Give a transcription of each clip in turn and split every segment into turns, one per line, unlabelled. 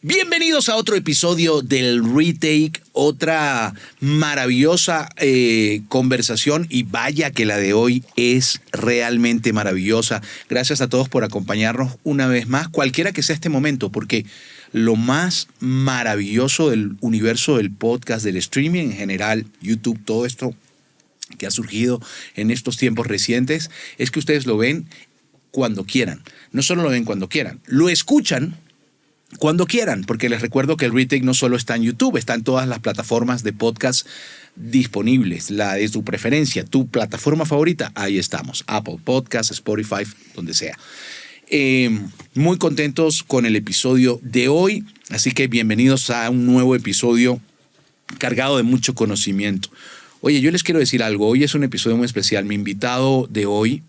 Bienvenidos a otro episodio del Retake, otra maravillosa conversación, y vaya que la de hoy es realmente maravillosa. Gracias a todos por acompañarnos una vez más, cualquiera que sea este momento, porque lo más maravilloso del universo del podcast, del streaming en general, YouTube, todo esto que ha surgido en estos tiempos recientes, es que ustedes lo ven cuando quieran. No solo lo ven cuando quieran, lo escuchan cuando quieran, porque les recuerdo que el Retake no solo está en YouTube, está en todas las plataformas de podcast disponibles. La de tu preferencia, tu plataforma favorita, ahí estamos. Apple Podcasts, Spotify, donde sea. Muy contentos con el episodio de hoy, así que bienvenidos a un nuevo episodio cargado de mucho conocimiento. Oye, yo les quiero decir algo, hoy es un episodio muy especial. Mi invitado de hoy,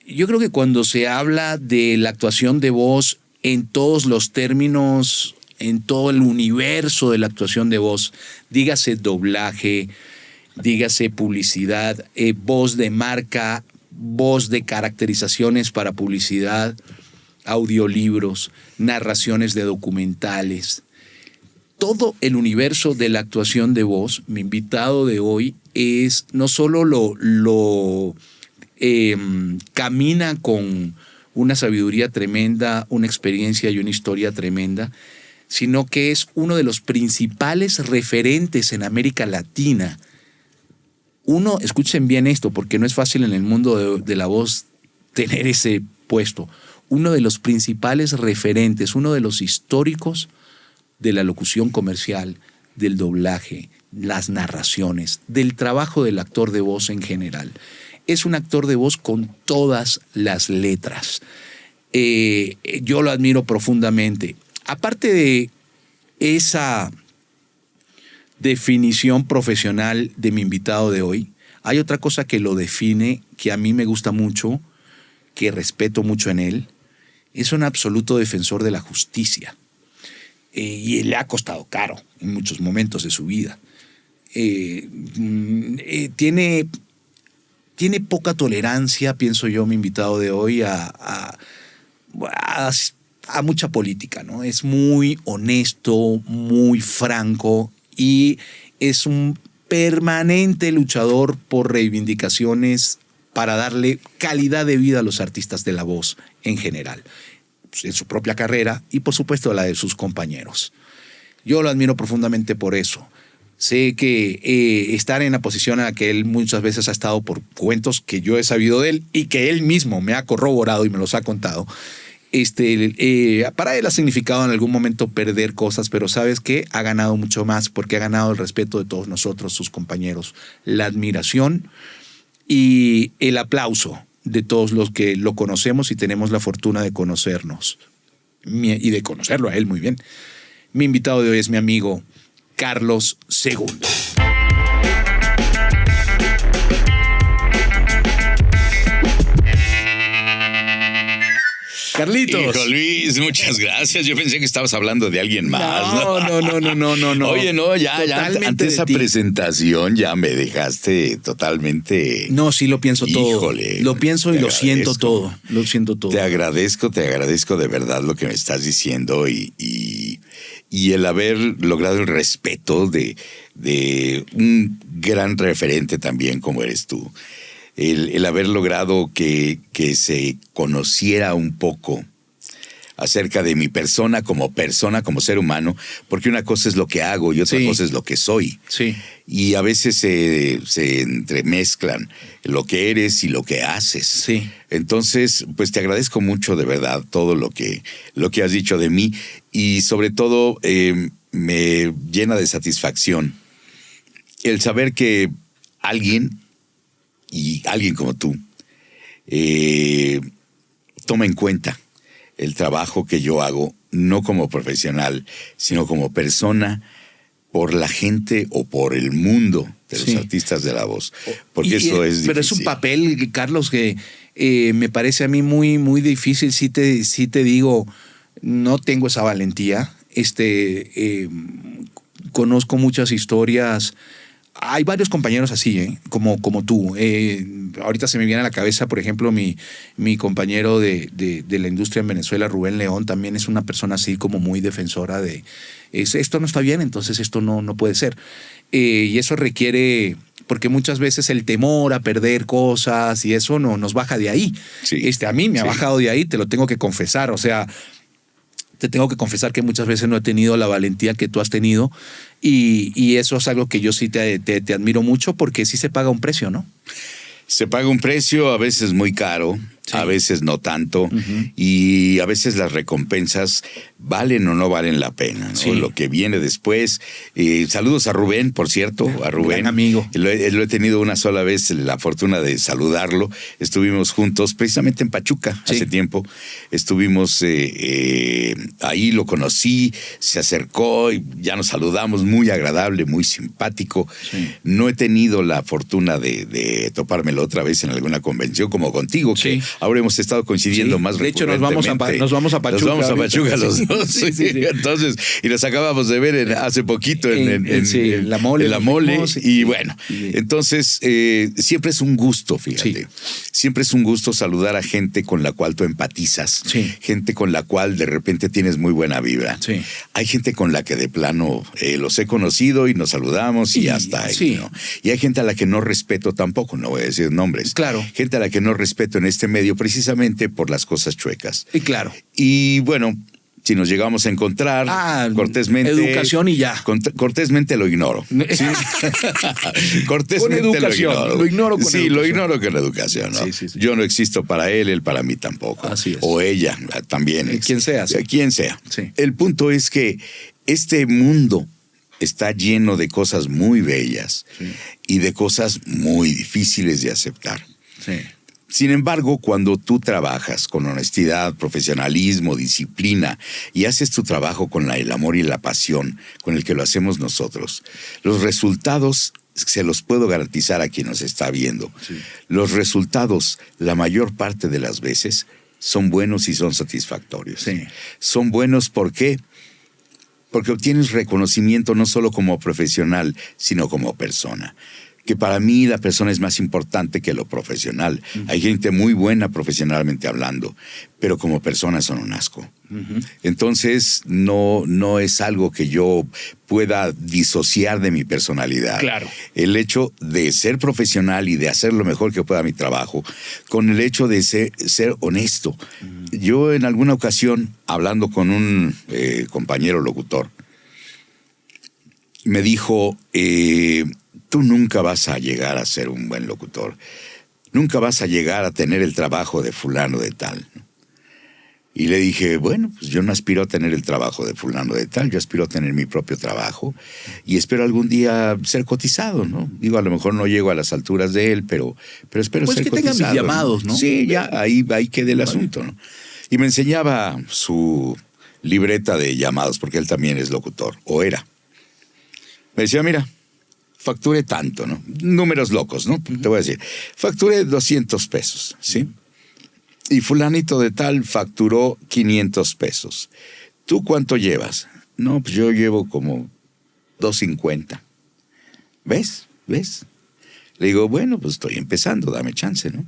yo creo que cuando se habla de la actuación de voz en todos los términos, en todo el universo de la actuación de voz, dígase doblaje, dígase publicidad, voz de marca, voz de caracterizaciones para publicidad, audiolibros, narraciones de documentales, todo el universo de la actuación de voz. Mi invitado de hoy es no solo camina con una sabiduría tremenda, una experiencia y una historia tremenda, sino que es uno de los principales referentes en América Latina. Escuchen bien esto, porque no es fácil en el mundo de la voz tener ese puesto. Uno de los principales referentes, uno de los históricos de la locución comercial, del doblaje, las narraciones, del trabajo del actor de voz en general. Es un actor de voz con todas las letras. Yo lo admiro profundamente. Aparte de esa definición profesional de mi invitado de hoy, hay otra cosa que lo define, que a mí me gusta mucho, que respeto mucho en él. Es un absoluto defensor de la justicia. Y le ha costado caro en muchos momentos de su vida. Tiene poca tolerancia, pienso yo, mi invitado de hoy, a mucha política, ¿no? Es muy honesto, muy franco, y es un permanente luchador por reivindicaciones para darle calidad de vida a los artistas de la voz en general, en su propia carrera y, por supuesto, la de sus compañeros. Yo lo admiro profundamente por eso. Sé que estar en la posición en la que él muchas veces ha estado, por cuentos que yo he sabido de él y que él mismo me ha corroborado y me los ha contado, para él ha significado en algún momento perder cosas, pero ¿sabes qué? Ha ganado mucho más, porque ha ganado el respeto de todos nosotros, sus compañeros, la admiración y el aplauso de todos los que lo conocemos y tenemos la fortuna de conocernos y de conocerlo a él muy bien. Mi invitado de hoy es mi amigo Carlos II. Carlitos.
Hijo Luis, muchas gracias. Yo pensé que estabas hablando de alguien más.
No.
Oye, no, ya ante esa presentación ya me dejaste totalmente.
No, sí lo pienso todo.
Híjole,
lo pienso y lo siento todo. Lo siento todo.
Te agradezco de verdad lo que me estás diciendo y el haber logrado el respeto de un gran referente también como eres tú. El haber logrado que se conociera un poco acerca de mi persona, como ser humano, porque una cosa es lo que hago y otra cosa es lo que soy.
Sí.
Y a veces se entremezclan lo que eres y lo que haces.
Sí.
Entonces, pues te agradezco mucho de verdad todo lo que has dicho de mí, y sobre todo me llena de satisfacción el saber que alguien como tú toma en cuenta el trabajo que yo hago, no como profesional, sino como persona, por la gente o por el mundo de los artistas de la voz. Porque eso es difícil.
Pero es un papel, Carlos, que me parece a mí muy, muy difícil. Sí te digo, no tengo esa valentía. Conozco muchas historias hay varios compañeros así, como tú. Ahorita se me viene a la cabeza, por ejemplo, mi compañero de la industria en Venezuela, Rubén León, también es una persona así como muy defensora de esto no está bien, entonces esto no puede ser. Y eso requiere, porque muchas veces el temor a perder cosas y eso no nos baja de ahí.
Sí.
A mí me ha
Sí.
bajado de ahí, te lo tengo que confesar. O sea, te tengo que confesar que muchas veces no he tenido la valentía que tú has tenido y eso es algo que yo sí te admiro mucho porque sí se paga un precio, ¿no?
Se paga un precio, a veces muy caro,
Sí.
a veces no tanto, y a veces las recompensas valen o no valen la pena, ¿no?
Sí.
Lo que viene después. Saludos a Rubén, por cierto, a Rubén.
Gran amigo.
Lo he tenido una sola vez la fortuna de saludarlo. Estuvimos juntos precisamente en Pachuca
Sí.
hace tiempo. Estuvimos ahí, lo conocí, se acercó y ya nos saludamos, muy agradable, muy simpático.
Sí.
No he tenido la fortuna de topármelo otra vez en alguna convención como contigo, que
Sí.
ahora hemos estado coincidiendo
Sí.
más
De hecho, nos vamos a
recurrentemente.
Pachuca.
Nos vamos a
ahorita.
Pachuca los dos.
Sí, sí, sí.
Entonces, y nos acabamos de ver hace poquito
en La Mole.
en La Mole.
Nos fuimos
Y bueno, entonces siempre es un gusto, fíjate.
Sí.
Siempre es un gusto saludar a gente con la cual tú empatizas.
Sí.
Gente con la cual de repente tienes muy buena vibra.
Sí.
Hay gente con la que de plano los he conocido y nos saludamos y
Sí,
ya está ahí,
sí.
¿no? Y hay gente a la que no respeto tampoco, no voy a decir nombres.
Claro.
Gente a la que no respeto en este medio precisamente por las cosas chuecas.
Y claro.
Y bueno, si nos llegamos a encontrar cortésmente.
Educación y ya.
Cortésmente lo ignoro. ¿Sí? Cortésmente
Con educación, lo ignoro con
sí,
educación.
lo ignoro con educación, ¿no?
Sí, sí, sí.
Yo no existo para él para mí tampoco.
Así es.
O ella también.
Quien sea, sí.
Quien sea.
Sí.
El punto es que este mundo está lleno de cosas muy bellas y de cosas muy difíciles de aceptar.
Sí.
Sin embargo, cuando tú trabajas con honestidad, profesionalismo, disciplina y haces tu trabajo con el amor y la pasión con el que lo hacemos nosotros, los resultados se los puedo garantizar a quien nos está viendo.
Sí.
Los resultados, la mayor parte de las veces, son buenos y son satisfactorios.
Sí.
Son buenos, ¿por qué? Porque obtienes reconocimiento no solo como profesional, sino como persona. Que para mí la persona es más importante que lo profesional. Hay gente muy buena profesionalmente hablando, pero como persona son un asco. Entonces, no es algo que yo pueda disociar de mi personalidad.
Claro.
El hecho de ser profesional y de hacer lo mejor que pueda mi trabajo, con el hecho de ser honesto. Yo en alguna ocasión, hablando con un compañero locutor, me dijo, tú nunca vas a llegar a ser un buen locutor. Nunca vas a llegar a tener el trabajo de fulano de tal. Y le dije, bueno, pues yo no aspiro a tener el trabajo de fulano de tal, yo aspiro a tener mi propio trabajo y espero algún día ser cotizado, ¿no? Digo, a lo mejor no llego a las alturas de él, pero espero
Pues
ser
que
cotizado.
tenga mis llamados, ¿no?
Sí, ya, ahí quede el asunto, ¿no? Y me enseñaba su libreta de llamados, porque él también es locutor, o era. Me decía, mira, facturé tanto, ¿no? Números locos, ¿no? Te voy a decir, facturé 200 pesos, ¿sí? Y fulanito de tal facturó 500 pesos. ¿Tú cuánto llevas? No, pues yo llevo como 250. ¿Ves? Le digo, bueno, pues estoy empezando, dame chance, ¿no?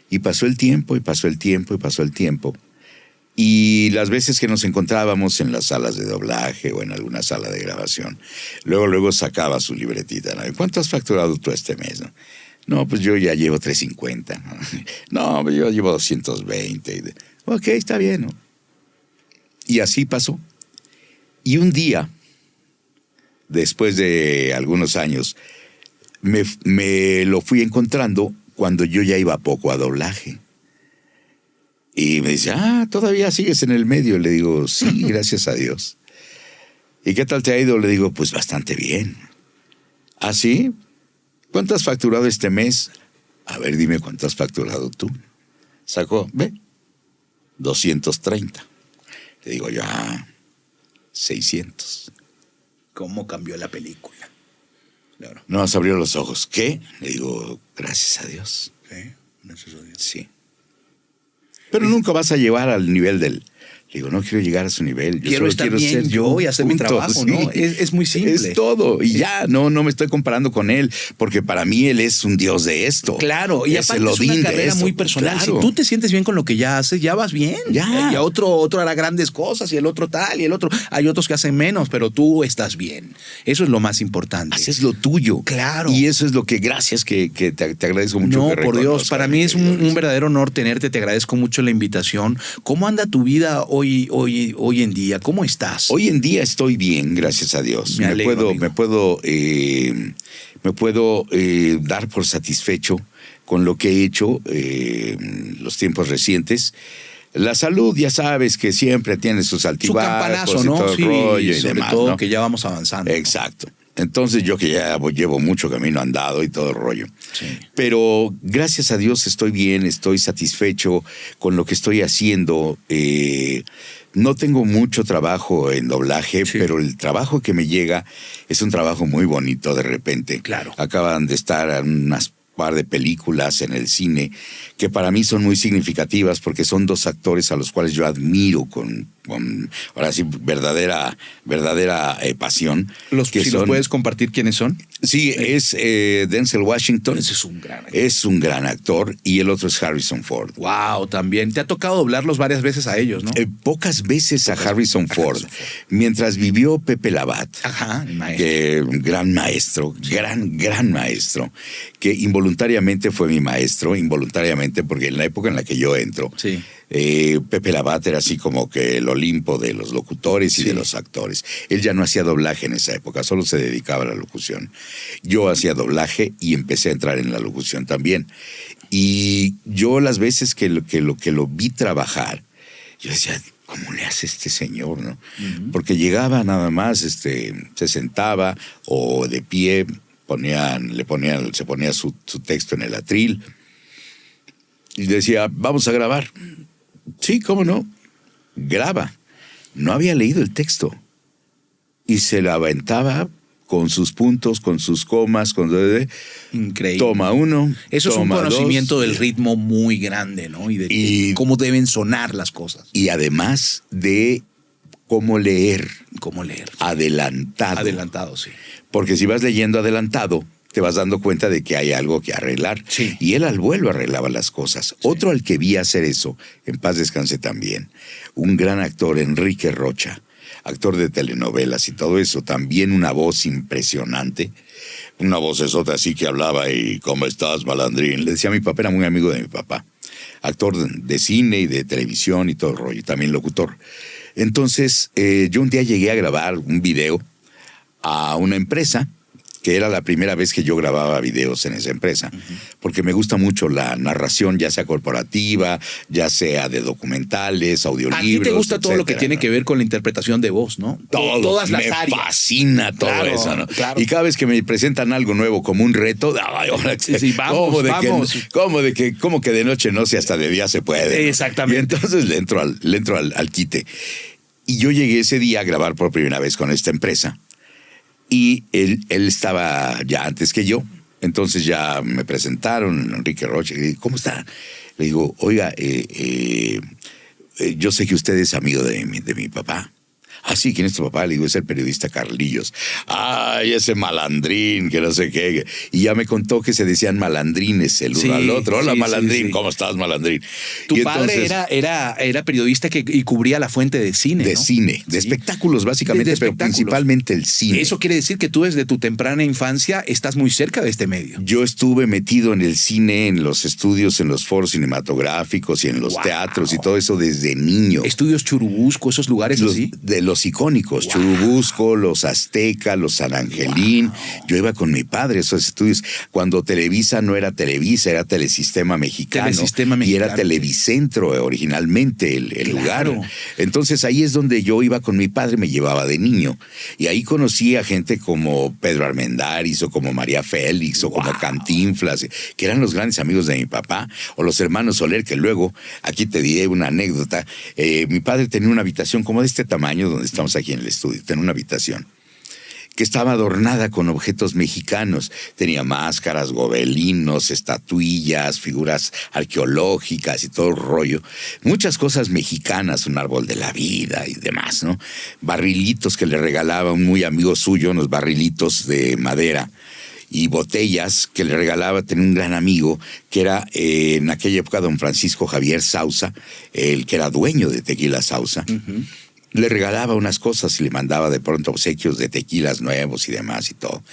Y pasó el tiempo, y pasó el tiempo, y pasó el tiempo. Y las veces que nos encontrábamos en las salas de doblaje o en alguna sala de grabación, luego sacaba su libretita, ¿no? ¿Cuánto has facturado tú este mes, no? No, pues yo ya llevo 350. No, yo llevo 220. Ok, está bien, ¿no? Y así pasó. Y un día, después de algunos años, me lo fui encontrando cuando yo ya iba poco a doblaje. Y me dice, ¿todavía sigues en el medio? Le digo, sí, gracias a Dios. ¿Y qué tal te ha ido? Le digo, pues bastante bien. ¿Ah, sí? ¿Cuánto has facturado este mes? A ver, dime cuánto has facturado tú. Sacó, 230. Le digo yo, 600.
¿Cómo cambió la película? Claro.
No, se abrió los ojos. ¿Qué? Le digo, gracias a Dios.
Sí, gracias a Dios.
Sí. Pero nunca vas a llevar al nivel del Le digo, no quiero llegar a su nivel.
Quiero estar bien
ser
yo y hacer mi trabajo, ¿no?
Sí.
Es muy simple.
Es todo. Y ya, no me estoy comparando con él, porque para mí él es un dios de esto.
Claro, y aparte es una carrera muy personal. Claro. Si tú te sientes bien con lo que ya haces, ya vas bien.
Ya.
Y a otro hará grandes cosas, y el otro tal, y el otro. Hay otros que hacen menos, pero tú estás bien. Eso es lo más importante.
Haces lo tuyo.
Claro.
Y eso es lo que, gracias, que te agradezco mucho.
No, por Dios, para mí es un verdadero honor tenerte. Te agradezco mucho la invitación. ¿Cómo anda tu vida hoy en día? ¿Cómo estás?
Hoy en día estoy bien, gracias a Dios. Me puedo dar por satisfecho con lo que he hecho en los tiempos recientes. La salud, ya sabes que siempre tiene sus altibajos.
Su campanazo, ¿no?
Y todo el rollo y
sobre
demás,
todo,
¿no?
que ya vamos avanzando.
Exacto. Entonces yo que ya llevo mucho camino andado y todo el rollo. Sí. Pero gracias a Dios estoy bien, estoy satisfecho con lo que estoy haciendo. No tengo mucho trabajo en doblaje, sí, pero el trabajo que me llega es un trabajo muy bonito de repente.
Claro.
Acaban de estar unas par de películas en el cine que para mí son muy significativas porque son dos actores a los cuales yo admiro con ahora sí, verdadera pasión.
¿Los puedes compartir quiénes son?
Sí, es Denzel Washington.
Ese es un gran actor.
Es un gran actor y el otro es Harrison Ford.
Wow, también. Te ha tocado doblarlos varias veces a ellos, ¿no?
Pocas veces a Harrison Ford. Mientras vivió Pepe Labat.
Ajá,
que gran maestro, gran maestro, que involuntariamente fue mi maestro, involuntariamente porque en la época en la que yo entro,
sí,
Pepe Labat era así como que el Olimpo de los locutores y de los actores. Él ya no hacía doblaje en esa época, solo se dedicaba a la locución. Yo hacía doblaje y empecé a entrar en la locución también. Y yo las veces que lo vi trabajar, yo decía, ¿cómo le hace este señor, no? Uh-huh. Porque llegaba nada más, se sentaba o de pie, se ponía su texto en el atril y decía, vamos a grabar. Sí, ¿cómo no? Graba. No había leído el texto. Y se lo aventaba con sus puntos, con sus comas,
increíble.
Toma uno.
Eso
toma
es un conocimiento
dos,
del ritmo muy grande, ¿no? Y de cómo deben sonar las cosas.
Y además de cómo leer.
Cómo leer.
Adelantado.
Adelantado, sí.
Porque si vas leyendo adelantado, te vas dando cuenta de que hay algo que arreglar.
Sí.
Y él al vuelo arreglaba las cosas. Sí. Otro al que vi hacer eso, en paz descanse también, un gran actor, Enrique Rocha, actor de telenovelas y todo eso, también una voz impresionante, una vocesota así que hablaba y ¿cómo estás, malandrín? Le decía a mi papá, era muy amigo de mi papá, actor de cine y de televisión y todo el rollo, y también locutor. Entonces, yo un día llegué a grabar un video a una empresa, que era la primera vez que yo grababa videos en esa empresa, porque me gusta mucho la narración, ya sea corporativa, ya sea de documentales, audiolibros. A ti
te gusta todo lo que tiene que ver con la interpretación de voz, ¿no?
Todas las áreas. Me fascina todo eso, ¿no?
Claro.
Y cada vez que me presentan algo nuevo como un reto, ¿cómo que de noche no, si hasta de día se puede?
Exactamente.
Y entonces le entro al quite. Y yo llegué ese día a grabar por primera vez con esta empresa. Y él estaba ya antes que yo, entonces ya me presentaron, Enrique Rocha, y le dije, ¿cómo está? Le digo, oiga, yo sé que usted es amigo de mi papá. Ah, sí, ¿quién es tu papá? Le digo, es el periodista Carlillos. Ay, ese malandrín, que no sé qué. Y ya me contó que se decían malandrines el uno al otro. Hola, malandrín, sí. ¿Cómo estás, malandrín?
Tu padre era periodista y cubría la fuente de cine,
De
¿no?
cine, de espectáculos básicamente, pero principalmente el cine.
Eso quiere decir que tú desde tu temprana infancia estás muy cerca de este medio.
Yo estuve metido en el cine, en los estudios, en los foros cinematográficos y en los teatros y todo eso desde niño.
Estudios Churubusco, esos lugares así.
De los icónicos, Churubusco, los Azteca, los San Angelín. Yo iba con mi padre a esos estudios. Cuando Televisa no era Televisa, era Telesistema Mexicano. Y era Televicentro originalmente el lugar. Entonces ahí es donde yo iba con mi padre, me llevaba de niño. Y ahí conocí a gente como Pedro Armendáriz o como María Félix o como Cantinflas, que eran los grandes amigos de mi papá, o los hermanos Soler, que luego, aquí te diré una anécdota. Mi padre tenía una habitación como de este tamaño, donde estamos aquí en el estudio, tenía una habitación que estaba adornada con objetos mexicanos. Tenía máscaras, gobelinos, estatuillas, figuras arqueológicas y todo el rollo. Muchas cosas mexicanas, un árbol de la vida y demás, ¿no? Barrilitos que le regalaba un muy amigo suyo, unos barrilitos de madera. Y botellas que le regalaba, tenía un gran amigo que era en aquella época don Francisco Javier Sauza, el que era dueño de Tequila Sauza. Le regalaba unas cosas y le mandaba de pronto obsequios de tequilas nuevos y demás y todo.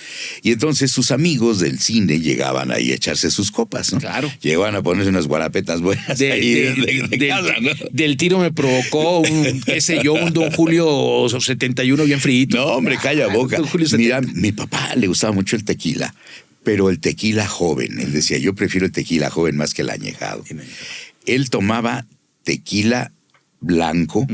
Y entonces sus amigos del cine llegaban ahí a echarse sus copas, ¿no?
Claro.
Llegaban a ponerse unas guarapetas buenas de casa, ¿no?
Del tiro me provocó un, qué sé yo, un Don Julio 71 bien frito.
No, hombre, calla boca.
Don Julio
Mira, mi papá le gustaba mucho el tequila, pero el tequila joven. Él decía, yo prefiero el tequila joven más que el añejado. Él tomaba tequila blanco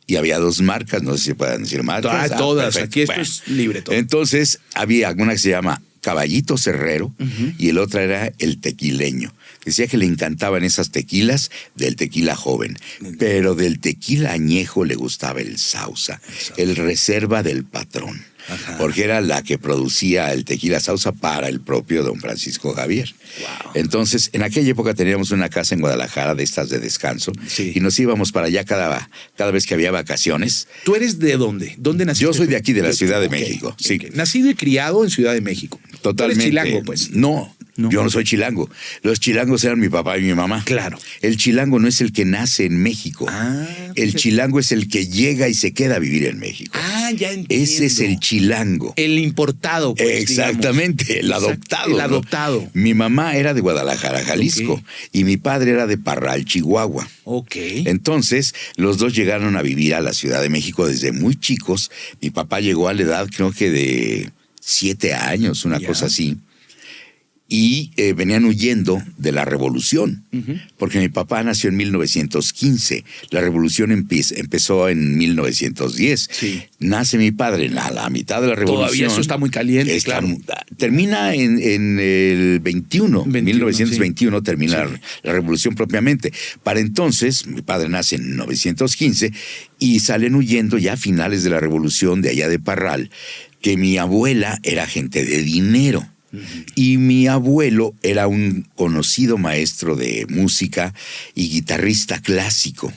y había dos marcas, no sé si puedan decir marcas.
Todas,
perfecto.
aquí esto es libre todo.
Entonces había una que se llama Caballito Cerrero y el otra era el tequileño. Decía que le encantaban esas tequilas del tequila joven, pero del tequila añejo le gustaba el Sauza, el reserva del patrón. Ajá. Porque era la que producía el tequila Sauza para el propio don Francisco Javier. Wow. Entonces, en aquella época teníamos una casa en Guadalajara de estas de descanso y nos íbamos para allá cada vez que había vacaciones.
¿Tú eres de dónde? ¿Dónde naciste?
Yo soy de aquí, de la Ciudad de México. Sí.
Nacido y criado en Ciudad de México.
Totalmente.
¿Tú eres chilango, pues?
No. Yo no soy chilango. Los chilangos eran mi papá y mi mamá.
Claro.
El chilango no es el que nace en México. El chilango es el que llega y se queda a vivir en México.
Ya entiendo.
Ese es el chilango.
El importado, pues.
Exactamente,
digamos.
el adoptado.
El adoptado.
¿No? Mi mamá era de Guadalajara, Jalisco, y mi padre era de Parral, Chihuahua. Entonces, los dos llegaron a vivir a la Ciudad de México desde muy chicos. Mi papá llegó a la edad, creo que de 7 años, una cosa así. Y venían huyendo de la revolución, porque mi papá nació en 1915, la revolución empezó en 1910. Nace mi padre a la mitad de la revolución.
Todavía eso está muy caliente, claro.
Termina en el 1921 termina la revolución propiamente. Para entonces, mi padre nace en 1915 y salen huyendo ya a finales de la revolución de allá de Parral, que mi abuela era gente de dinero. Y mi abuelo era un conocido maestro de música y guitarrista clásico.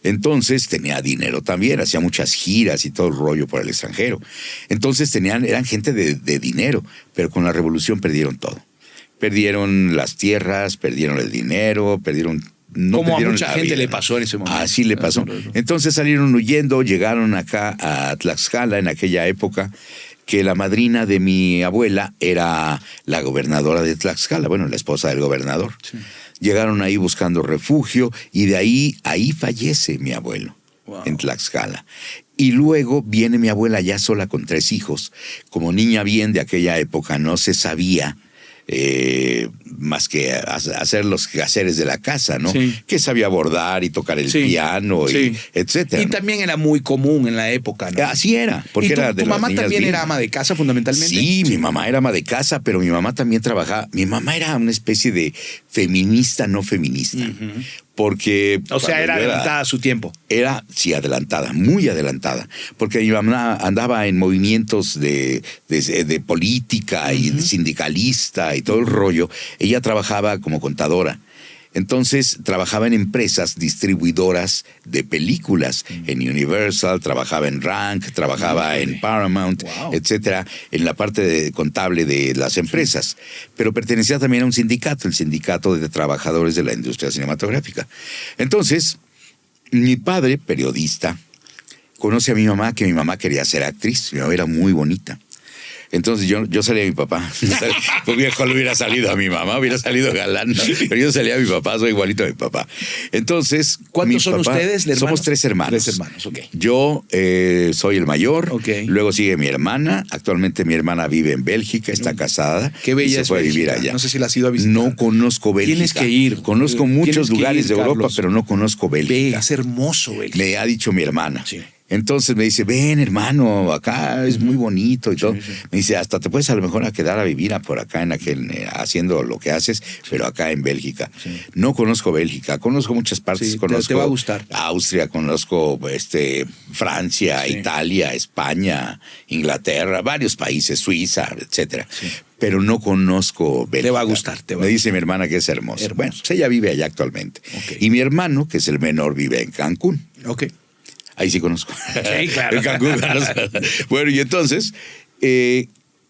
Entonces tenía dinero también, hacía muchas giras y todo el rollo por el extranjero. Entonces eran gente de dinero, pero con la revolución perdieron todo. Perdieron las tierras, perdieron el dinero,
como a mucha gente le pasó en ese momento.
Así le pasó. Entonces salieron huyendo, llegaron acá a Tlaxcala en aquella época, que la madrina de mi abuela era la gobernadora de Tlaxcala, bueno, la esposa del gobernador. Llegaron ahí buscando refugio y de ahí fallece mi abuelo, en Tlaxcala. Y luego viene mi abuela ya sola con 3 hijos. Como niña bien de aquella época no se sabía más que hacer los quehaceres de la casa, ¿no? Que sabía bordar y tocar el piano, y etcétera.
Y también era muy común en la época, ¿no?
Así era, porque era de
¿Tu mamá también era ama de casa fundamentalmente?
Sí, mi mamá era ama de casa, pero mi mamá también trabajaba. Mi mamá era una especie de feminista, no feminista. Porque...
O sea, era adelantada a su tiempo.
Era, sí, adelantada, muy adelantada. Porque mi mamá andaba en movimientos de política y de sindicalista y todo el rollo. Ella trabajaba como contadora. Entonces trabajaba en empresas distribuidoras de películas, en Universal, trabajaba en Rank, trabajaba en Paramount, etcétera, en la parte contable de las empresas. Pero pertenecía también a un sindicato, el Sindicato de Trabajadores de la Industria Cinematográfica. Entonces, mi padre, periodista, conoce a mi mamá, que mi mamá quería ser actriz. Mi mamá era muy bonita. Entonces yo salía a mi papá. Pues viejo le hubiera salido a mi mamá, hubiera salido galán. Pero yo salía a mi papá, soy igualito a mi papá. Entonces,
¿cuántos son ustedes?
Somos 3 hermanos.
3 hermanos, ok.
Yo soy el mayor. Luego sigue mi hermana. Actualmente mi hermana vive en Bélgica, está casada.
Qué bella
y se fue a vivir allá.
No sé si la has ido a visitar.
No conozco Bélgica.
Tienes que ir.
Conozco muchos lugares de Europa, pero no conozco Bélgica.
Es hermoso Bélgica.
Me ha dicho mi hermana. Entonces me dice, ven hermano, acá es muy bonito y todo.
Sí.
Me dice, hasta te puedes a lo mejor a quedar a vivir por acá haciendo lo que haces, pero acá en Bélgica.
Sí.
No conozco Bélgica, conozco muchas partes,
Sí,
conozco
te va a gustar.
Austria, conozco Francia,
Sí.
Italia, España, Inglaterra, varios países, Suiza, etcétera.
Sí.
Pero no conozco Bélgica.
Te va a gustar, te va a
Me
gustar.
dice mi hermana que es hermoso.
Hermoso.
Bueno, pues ella vive allá actualmente.
Ok.
Y mi hermano, que es el menor, vive en Cancún.
Ok.
Ahí sí conozco.
Sí, claro.
En Cancún conozco. Bueno, y entonces...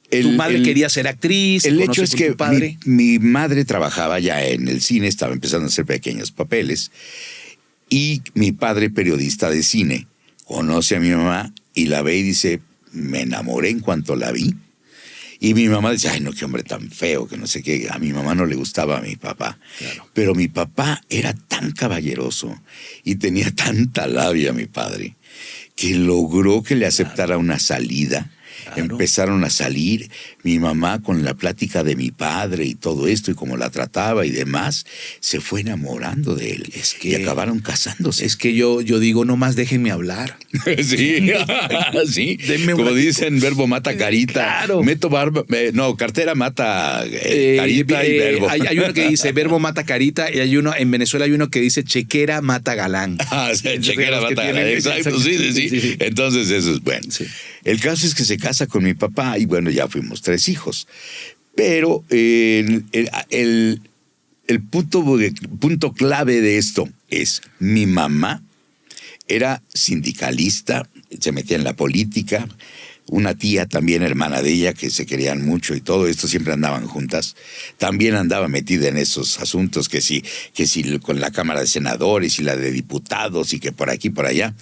Tu madre quería ser actriz.
El
conoce
hecho es
con
que
tu padre.
mi madre trabajaba ya en el cine, estaba empezando a hacer pequeños papeles, y mi padre, periodista de cine, conoce a mi mamá y la ve y dice, me enamoré en cuanto la vi. Y mi mamá dice, ay, no, qué hombre tan feo, que no sé qué. A mi mamá no le gustaba a mi papá.
Claro.
Pero mi papá era tan caballeroso y tenía tanta labia, mi padre, que logró que le aceptara una salida.
Claro.
Empezaron a salir, mi mamá con la plática de mi padre y todo esto, y cómo la trataba y demás, se fue enamorando de él.
Es que-
y acabaron casándose.
Es que yo digo, nomás déjenme hablar.
Sí, sí.
Denme un
Como
ratito.
dicen, verbo mata carita.
Claro.
Meto barba, no, cartera mata carita y verbo.
Hay uno que dice verbo mata carita y hay uno, en Venezuela hay uno que dice chequera mata galán.
Ah, sí, chequera
Los que
mata
tienen-
carita. Exacto, sí. Entonces eso es bueno.
Sí.
El caso es que se casa con mi papá y bueno, ya fuimos 3 hijos. Pero el punto clave de esto es mi mamá era sindicalista, se metía en la política, una tía también hermana de ella que se querían mucho y todo esto, siempre andaban juntas, también andaba metida en esos asuntos que sí con la Cámara de Senadores y la de Diputados y que por aquí, por allá.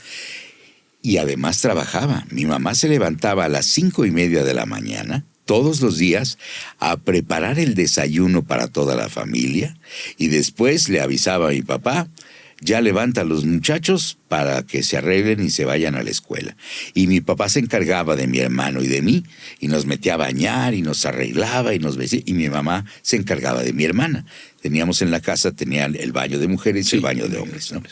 Y además trabajaba. Mi mamá se levantaba a las 5:30 de la mañana, todos los días, a preparar el desayuno para toda la familia y después le avisaba a mi papá, ya levanta a los muchachos para que se arreglen y se vayan a la escuela. Y mi papá se encargaba de mi hermano y de mí y nos metía a bañar y nos arreglaba y nos vestía. Y mi mamá se encargaba de mi hermana. Teníamos en la casa, tenían el baño de mujeres y
Sí,
el baño de hombres, ¿no?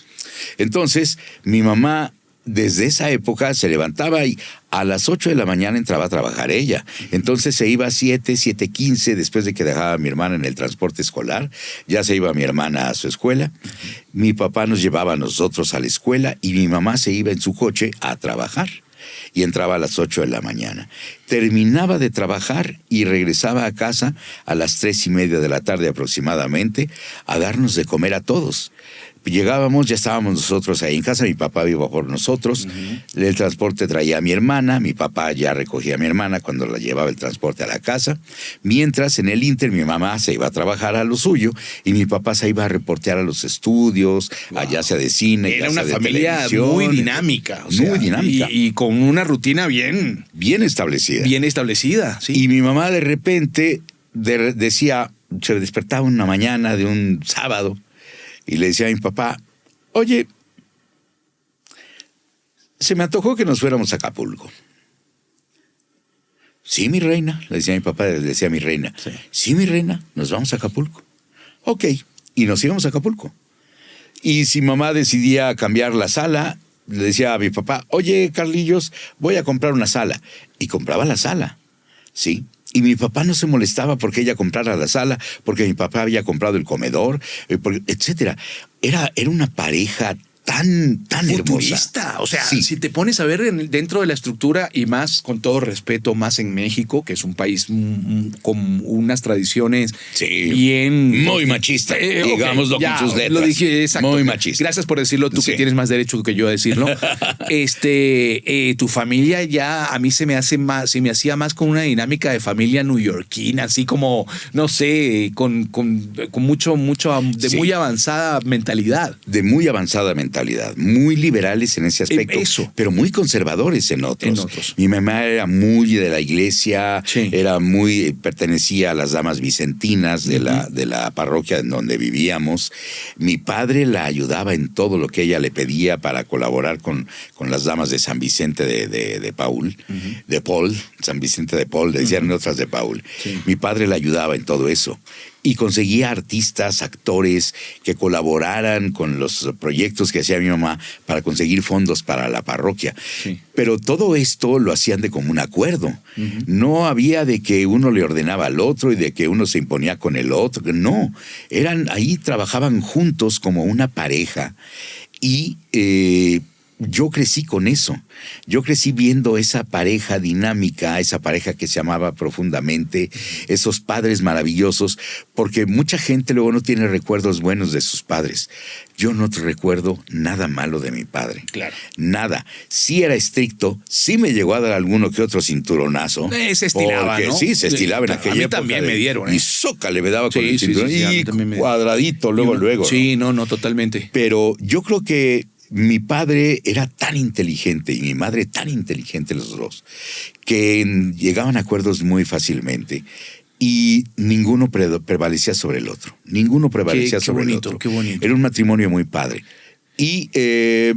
Entonces, mi mamá desde esa época se levantaba y a las 8 de la mañana entraba a trabajar ella. Entonces se iba a 7:15, después de que dejaba a mi hermana en el transporte escolar, ya se iba mi hermana a su escuela. Mi papá nos llevaba a nosotros a la escuela y mi mamá se iba en su coche a trabajar. Y entraba a las 8 de la mañana. Terminaba de trabajar y regresaba a casa a las 3:30 de la tarde aproximadamente a darnos de comer a todos. Llegábamos, ya estábamos nosotros ahí en casa, mi papá iba por nosotros, el transporte traía a mi hermana, mi papá ya recogía a mi hermana cuando la llevaba el transporte a la casa, mientras en el Inter mi mamá se iba a trabajar a lo suyo y mi papá se iba a reportear a los estudios, ya sea de cine,
Era
ya
una
sea de
familia
televisión.
muy dinámica.
Muy dinámica.
Y con una rutina bien
Bien establecida.
establecida. Sí.
Y mi mamá de repente decía, se despertaba una mañana de un sábado y le decía a mi papá, oye, se me antojó que nos fuéramos a Acapulco. Sí, mi reina, le decía a mi papá, le decía a mi reina.
Sí.
Sí, mi reina, nos vamos a Acapulco. Ok, y nos íbamos a Acapulco. Y si mamá decidía cambiar la sala, le decía a mi papá, oye, Carlillos, voy a comprar una sala. Y compraba la sala, ¿sí? Y mi papá no se molestaba porque ella comprara la sala, porque mi papá había comprado el comedor, etcétera. Era una pareja tan
futurista.
hermosa.
O sea,
Sí.
si te pones a ver dentro de la estructura y más, con todo respeto, más en México, que es un país con unas tradiciones
Sí.
bien...
Muy machista, digámoslo
ya,
con sus letras.
Lo dije, exacto.
Muy machista.
Gracias por decirlo, tú
Sí.
que tienes más derecho que yo a decirlo. Tu familia ya a mí se me hacía más con una dinámica de familia neoyorquina, así como, no sé, con mucho, de
Sí.
muy avanzada mentalidad.
De muy avanzada mentalidad, muy liberales en ese aspecto,
Eso.
pero muy conservadores en otros.
En otros.
Mi mamá era muy de la iglesia,
Sí.
pertenecía a las damas vicentinas de la parroquia en donde vivíamos. Mi padre la ayudaba en todo lo que ella le pedía para colaborar con las damas de San Vicente de Paul, de Paul, San Vicente de Paul, decían otras de Paul.
Sí.
Mi padre la ayudaba en todo eso. y conseguía artistas, actores que colaboraran con los proyectos que hacía mi mamá para conseguir fondos para la parroquia.
Sí.
Pero todo esto lo hacían de común acuerdo. No había de que uno le ordenaba al otro y de que uno se imponía con el otro. No, ahí trabajaban juntos como una pareja y yo crecí con eso. Yo crecí viendo esa pareja dinámica, esa pareja que se amaba profundamente, esos padres maravillosos, porque mucha gente luego no tiene recuerdos buenos de sus padres. Yo no te recuerdo nada malo de mi padre.
Claro.
Nada. Sí era estricto, sí me llegó a dar alguno que otro cinturonazzo.
Se estilaba,
porque
¿no?
sí, se estilaba en
A
aquella
mí
época.
también me dieron,
Y zócale me daba con el
Sí,
cinturón.
a mí
Y
también me
cuadradito, luego.
Sí, no, totalmente.
Pero yo creo que mi padre era tan inteligente y mi madre tan inteligente, los dos, que llegaban a acuerdos muy fácilmente y ninguno prevalecía sobre el otro. Ninguno prevalecía sobre el otro.
Qué bonito.
Era un matrimonio muy padre. Y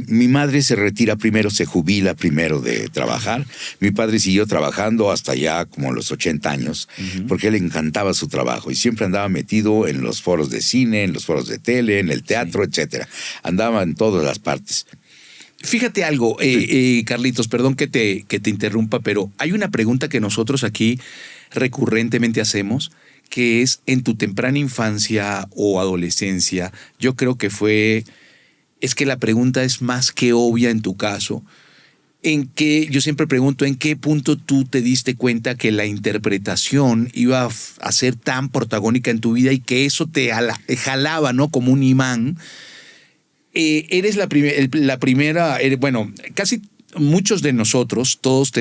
mi madre se retira primero, se jubila primero de trabajar. Mi padre siguió trabajando hasta ya como los 80 años, porque le encantaba su trabajo y siempre andaba metido en los foros de cine, en los foros de tele, en el teatro, etcétera. Andaba en todas las partes.
Fíjate algo, Carlitos, perdón que te interrumpa, pero hay una pregunta que nosotros aquí recurrentemente hacemos, que es en tu temprana infancia o adolescencia. Yo creo que es que la pregunta es más que obvia en tu caso. Yo siempre pregunto, ¿en qué punto tú te diste cuenta que la interpretación iba a ser tan protagónica en tu vida y que eso te jalaba, ¿no? Como un imán? Eres la primera, bueno, casi muchos de nosotros, todos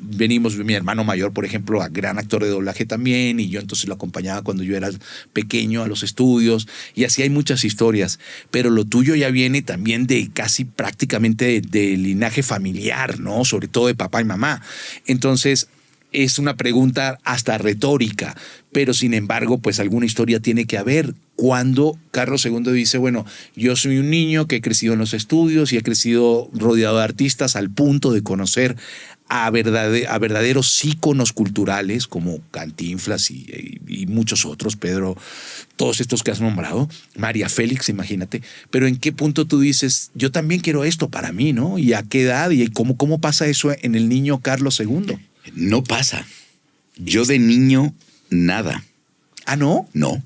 venimos, mi hermano mayor, por ejemplo, gran actor de doblaje también, y yo entonces lo acompañaba cuando yo era pequeño a los estudios, y así hay muchas historias, pero lo tuyo ya viene también de casi prácticamente de linaje familiar, ¿no? Sobre todo de papá y mamá. Entonces, es una pregunta hasta retórica, pero sin embargo, pues alguna historia tiene que haber. Cuando Carlos II dice, bueno, yo soy un niño que he crecido en los estudios y he crecido rodeado de artistas al punto de conocer a verdaderos íconos culturales como Cantinflas y muchos otros, Pedro, todos estos que has nombrado, María Félix, imagínate. Pero ¿en qué punto tú dices, yo también quiero esto para mí, ¿no? ¿Y a qué edad? ¿Y cómo pasa eso en el niño Carlos II?
No pasa. Yo de niño, nada.
¿Ah, no?
No.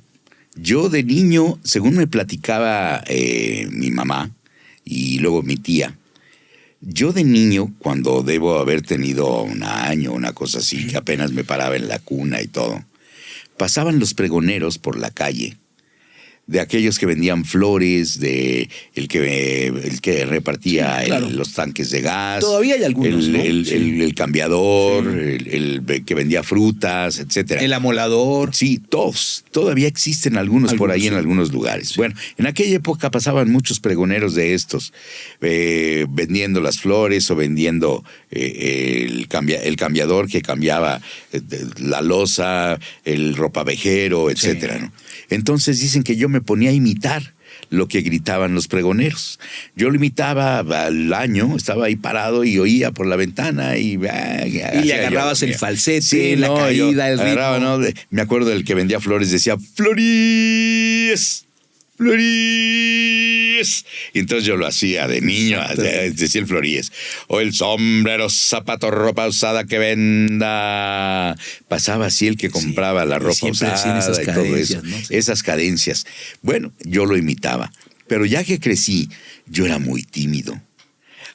Yo de niño, según me platicaba mi mamá y luego mi tía, yo de niño, cuando debo haber tenido un año, una cosa así, que apenas me paraba en la cuna y todo, pasaban los pregoneros por la calle, de aquellos que vendían flores, de el que repartía
sí, claro,
los tanques de gas.
Todavía hay algunos, ¿no?
El cambiador,
sí,
el que vendía frutas, etcétera.
El amolador.
Sí, todos. Todavía existen algunos por ahí, sí, en algunos lugares. Sí. Bueno, en aquella época pasaban muchos pregoneros de estos, vendiendo las flores o vendiendo el cambiador que cambiaba la loza, el ropavejero, etcétera,
sí,
¿no? Entonces dicen que yo me ponía a imitar lo que gritaban los pregoneros. Yo lo imitaba al año, estaba ahí parado y oía por la ventana y le
agarrabas el falsete,
sí,
la caída, el ritmo.
¿no? Me acuerdo del que vendía flores, decía ¡Flores! ¡Floríes! Y entonces yo lo hacía de niño, decía el Floríes. O el sombrero, zapato, ropa usada que venda. Pasaba así el que compraba, sí, la ropa usada
esas
y todo eso.
¿no? Sí.
Esas cadencias. Bueno, yo lo imitaba. Pero ya que crecí, yo era muy tímido.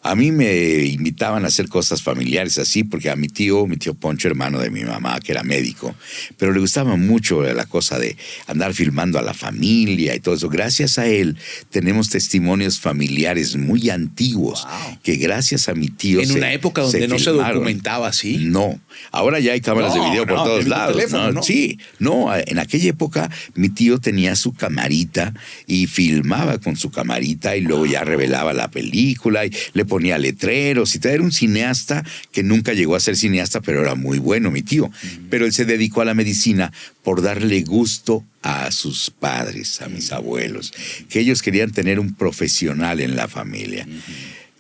A mí me invitaban a hacer cosas familiares así, porque a mi tío Poncho, hermano de mi mamá, que era médico, pero le gustaba mucho la cosa de andar filmando a la familia y todo eso. Gracias a él tenemos testimonios familiares muy antiguos, wow, que gracias a mi tío
en una época donde no se documentaba así.
No, ahora ya hay cámaras de video por todos lados. Teléfono, ¿no? Sí, no, en aquella época mi tío tenía su camarita y filmaba con su camarita y luego ya revelaba la película y le ponía letreros y tal. Era un cineasta que nunca llegó a ser cineasta, pero era muy bueno, mi tío. Pero él se dedicó a la medicina por darle gusto a sus padres, a mis abuelos, que ellos querían tener un profesional en la familia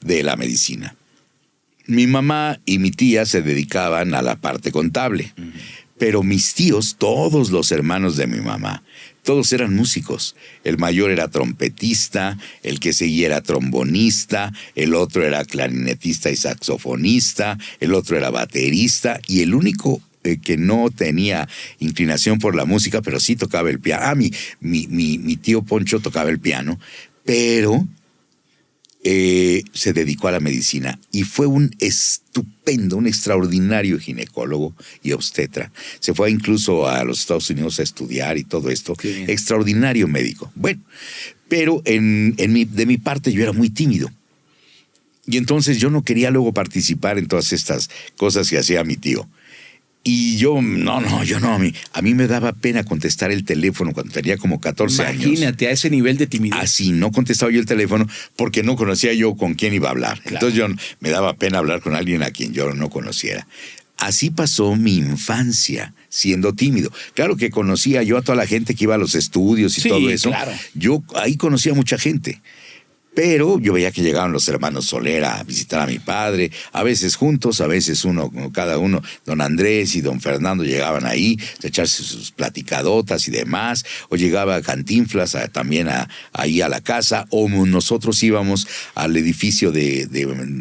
de la medicina. Mi mamá y mi tía se dedicaban a la parte contable. Pero mis tíos, todos los hermanos de mi mamá, todos eran músicos. El mayor era trompetista, el que seguía era trombonista, el otro era clarinetista y saxofonista, el otro era baterista, y el único que no tenía inclinación por la música, pero sí tocaba el piano. Mi tío Poncho tocaba el piano, pero se dedicó a la medicina y fue un estupendo, un extraordinario ginecólogo y obstetra. Se fue incluso a los Estados Unidos a estudiar y todo esto. Extraordinario médico. Bueno, pero de mi parte yo era muy tímido. Y entonces yo no quería luego participar en todas estas cosas que hacía mi tío. Y yo no. A mí me daba pena contestar el teléfono cuando tenía como 14 años.
Imagínate, a ese nivel de timidez.
Así, no contestaba yo el teléfono porque no conocía yo con quién iba a hablar. Claro. Entonces yo me daba pena hablar con alguien a quien yo no conociera. Así pasó mi infancia, siendo tímido. Claro que conocía yo a toda la gente que iba a los estudios y todo eso.
Claro.
Yo ahí conocía a mucha gente. Pero yo veía que llegaban los hermanos Soler a visitar a mi padre, a veces juntos, a veces cada uno, don Andrés y don Fernando llegaban ahí a echarse sus platicadotas y demás, o llegaba Cantinflas también ahí a la casa, o nosotros íbamos al edificio de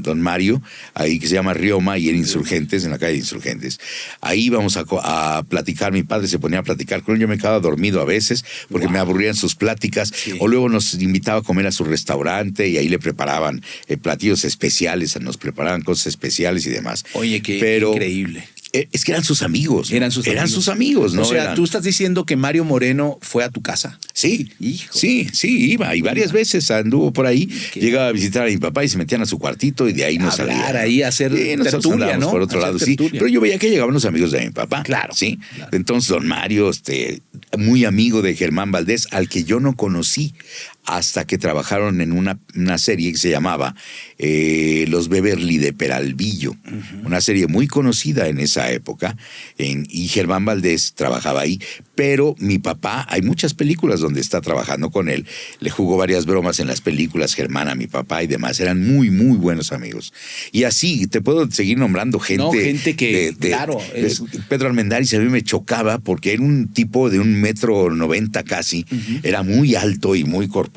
don Mario, ahí que se llama Rioma, y en Insurgentes, en la calle de Insurgentes. Ahí íbamos a platicar, mi padre se ponía a platicar con él, yo me quedaba dormido a veces, porque me aburrían sus pláticas, o luego nos invitaba a comer a su restaurante, y ahí le preparaban platillos especiales, nos preparaban cosas especiales y demás.
Oye, qué increíble.
Es que eran sus amigos.
Eran sus amigos,
¿no?
O sea, tú estás diciendo que Mario Moreno fue a tu casa.
Sí,
hijo.
Sí, iba. Y varias veces anduvo por ahí. Llegaba a visitar a mi papá y se metían a su cuartito y de ahí nos salían.
Ahí a hacer tertulia, ¿no?
Por otro lado, sí. Pero yo veía que llegaban los amigos de mi papá.
Claro.
Sí. Claro. Entonces, don Mario, muy amigo de Germán Valdés, al que yo no conocí hasta que trabajaron en una serie que se llamaba Los Beverly de Peralvillo, una serie muy conocida en esa época, y Germán Valdés trabajaba ahí, pero mi papá, hay muchas películas donde está trabajando con él, le jugó varias bromas en las películas Germán a mi papá y demás, eran muy, muy buenos amigos. Y así, te puedo seguir nombrando gente.
No, gente que, claro.
Pedro Armendáriz a mí me chocaba porque era un tipo de 1,90 m casi, era muy alto y muy corpulento.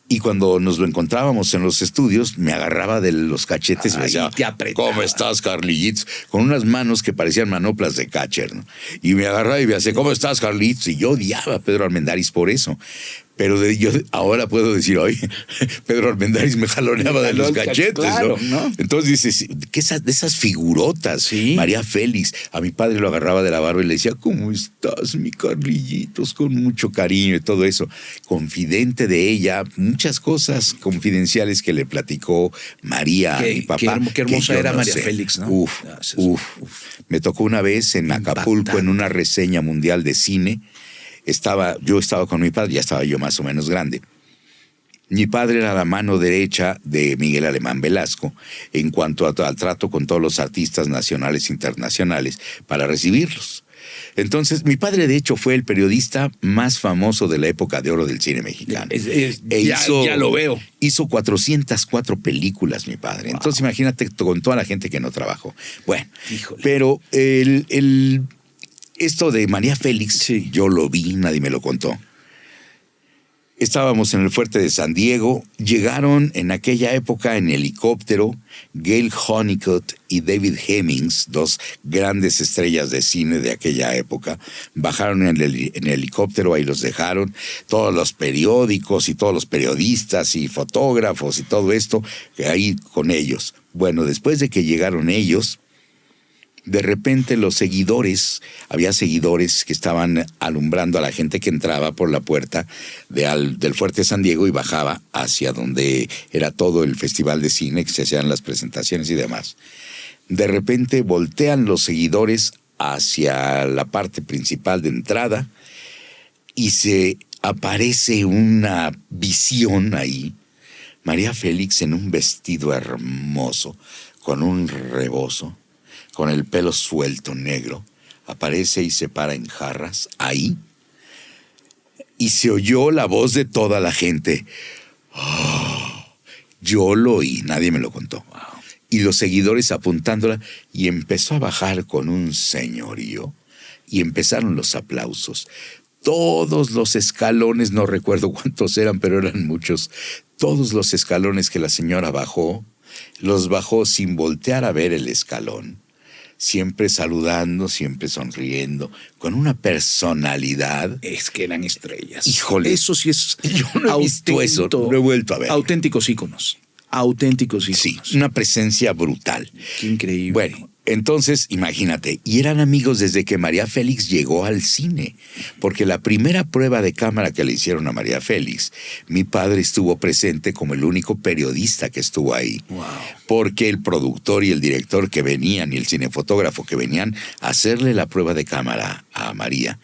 Y cuando nos lo encontrábamos en los estudios, me agarraba de los cachetes y me decía, ¿cómo estás, Carlitos? Con unas manos que parecían manoplas de catcher, ¿no? Y me agarraba y me decía, ¿cómo estás, Carlitos? Y yo odiaba a Pedro Armendáriz por eso. Pero yo ahora puedo decir, oye, Pedro Armendáriz me jaloneaba de los cachetes,
claro, ¿no?
Entonces dices, de esas figurotas,
sí.
María Félix, a mi padre lo agarraba de la barba y le decía, ¿cómo estás, mi Carlillitos? Con mucho cariño y todo eso. Confidente de ella, muchas cosas confidenciales que le platicó María a mi papá.
Qué hermosa era María Félix, ¿no?
Uf. Me tocó una vez en Acapulco en una reseña mundial de cine. Yo estaba con mi padre, ya estaba yo más o menos grande. Mi padre era la mano derecha de Miguel Alemán Velasco en cuanto al trato con todos los artistas nacionales e internacionales para recibirlos. Entonces, mi padre, de hecho, fue el periodista más famoso de la época de oro del cine mexicano.
Ya lo veo.
Hizo 404 películas, mi padre. Wow. Entonces, imagínate con toda la gente que no trabajó. Bueno, híjole. Pero esto de María Félix, sí. Yo lo vi, nadie me lo contó. Estábamos en el fuerte de San Diego, llegaron en aquella época en helicóptero Gail Honeycutt y David Hemmings, dos grandes estrellas de cine de aquella época, bajaron en el helicóptero, ahí los dejaron, todos los periódicos y todos los periodistas y fotógrafos y todo esto, ahí con ellos. Bueno, después de que llegaron ellos, de repente había seguidores que estaban alumbrando a la gente que entraba por la puerta del Fuerte San Diego y bajaba hacia donde era todo el festival de cine, que se hacían las presentaciones y demás. De repente voltean los seguidores hacia la parte principal de entrada y se aparece una visión ahí. María Félix en un vestido hermoso, con un rebozo, con el pelo suelto negro, aparece y se para en jarras ahí, y se oyó la voz de toda la gente. Oh, yo lo oí, nadie me lo contó. Wow. Y los seguidores apuntándola, y empezó a bajar con un señorío, y empezaron los aplausos. Todos los escalones, no recuerdo cuántos eran, pero eran muchos, todos los escalones que la señora bajó, los bajó sin voltear a ver el escalón, siempre saludando, siempre sonriendo, con una personalidad.
Es que eran estrellas.
Híjole.
Eso sí es.
Yo no he visto eso, no he vuelto a ver.
Auténticos íconos. Auténticos íconos.
Sí, una presencia brutal.
Qué increíble.
Bueno, entonces, imagínate, y eran amigos desde que María Félix llegó al cine, porque la primera prueba de cámara que le hicieron a María Félix, mi padre estuvo presente como el único periodista que estuvo ahí,
Wow.
porque el productor y el director que venían y el cinefotógrafo que venían a hacerle la prueba de cámara a María,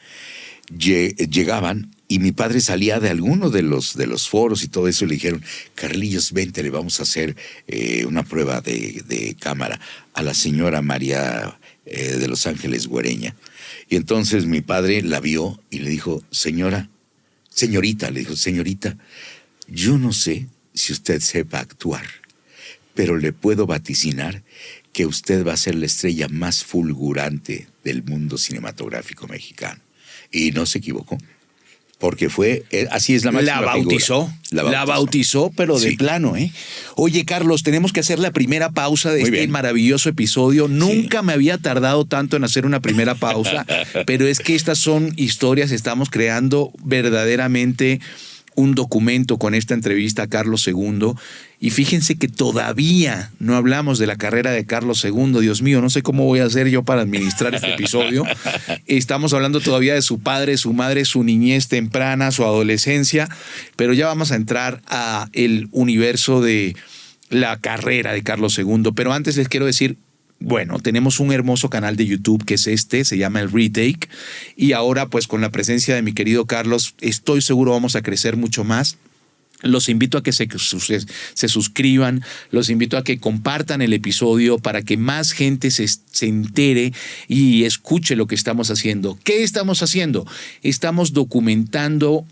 llegaban. Y mi padre salía de alguno de los foros y todo eso y le dijeron, Carlillos, vente, le vamos a hacer una prueba de cámara a la señora María de Los Ángeles Güereña. Y entonces mi padre la vio y le dijo, señorita, yo no sé si usted sepa actuar, pero le puedo vaticinar que usted va a ser la estrella más fulgurante del mundo cinematográfico mexicano. Y no se equivocó. Porque así es la máxima
figura. La bautizó, pero de plano, ¿eh? Oye, Carlos, tenemos que hacer la primera pausa de este maravilloso episodio. Nunca me había tardado tanto en hacer una primera pausa, pero es que estas son historias, estamos creando verdaderamente un documento con esta entrevista a Carlos II. Y fíjense que todavía no hablamos de la carrera de Carlos II. Dios mío, no sé cómo voy a hacer yo para administrar este episodio. Estamos hablando todavía de su padre, su madre, su niñez temprana, su adolescencia, pero ya vamos a entrar a el universo de la carrera de Carlos II. Pero antes les quiero decir, bueno, tenemos un hermoso canal de YouTube que es se llama El Retake, y ahora pues con la presencia de mi querido Carlos, estoy seguro vamos a crecer mucho más. Los invito a que se suscriban, los invito a que compartan el episodio para que más gente se entere y escuche lo que estamos haciendo. ¿Qué estamos haciendo? Estamos documentando,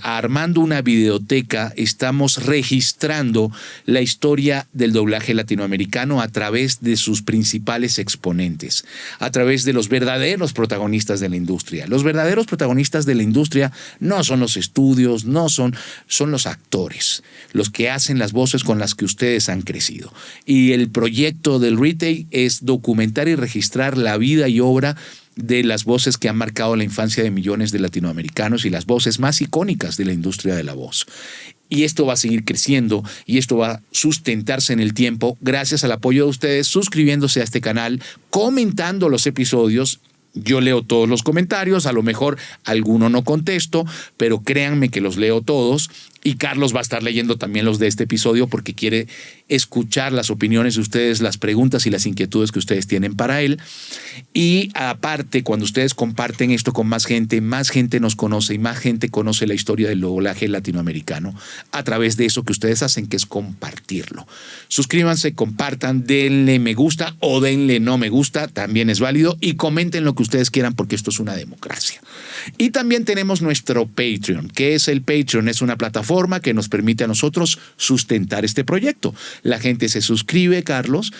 armando una videoteca, estamos registrando la historia del doblaje latinoamericano a través de sus principales exponentes, a través de los verdaderos protagonistas de la industria. Los verdaderos protagonistas de la industria no son los estudios, son los actores, los que hacen las voces con las que ustedes han crecido. Y el proyecto del Retake es documentar y registrar la vida y obra de las voces que han marcado la infancia de millones de latinoamericanos y las voces más icónicas de la industria de la voz. Y esto va a seguir creciendo y esto va a sustentarse en el tiempo gracias al apoyo de ustedes, suscribiéndose a este canal, comentando los episodios. Yo leo todos los comentarios, a lo mejor alguno no contesto, pero créanme que los leo todos. Y Carlos va a estar leyendo también los de este episodio porque quiere escuchar las opiniones de ustedes, las preguntas y las inquietudes que ustedes tienen para él. Y aparte, cuando ustedes comparten esto con más gente nos conoce y más gente conoce la historia del doblaje latinoamericano a través de eso que ustedes hacen, que es compartirlo. Suscríbanse, compartan, denle me gusta o denle no me gusta, también es válido, y comenten lo que ustedes quieran porque esto es una democracia. Y también tenemos nuestro Patreon. ¿Qué es el Patreon? Es una plataforma que nos permite a nosotros sustentar este proyecto. La gente se suscribe, Carlos,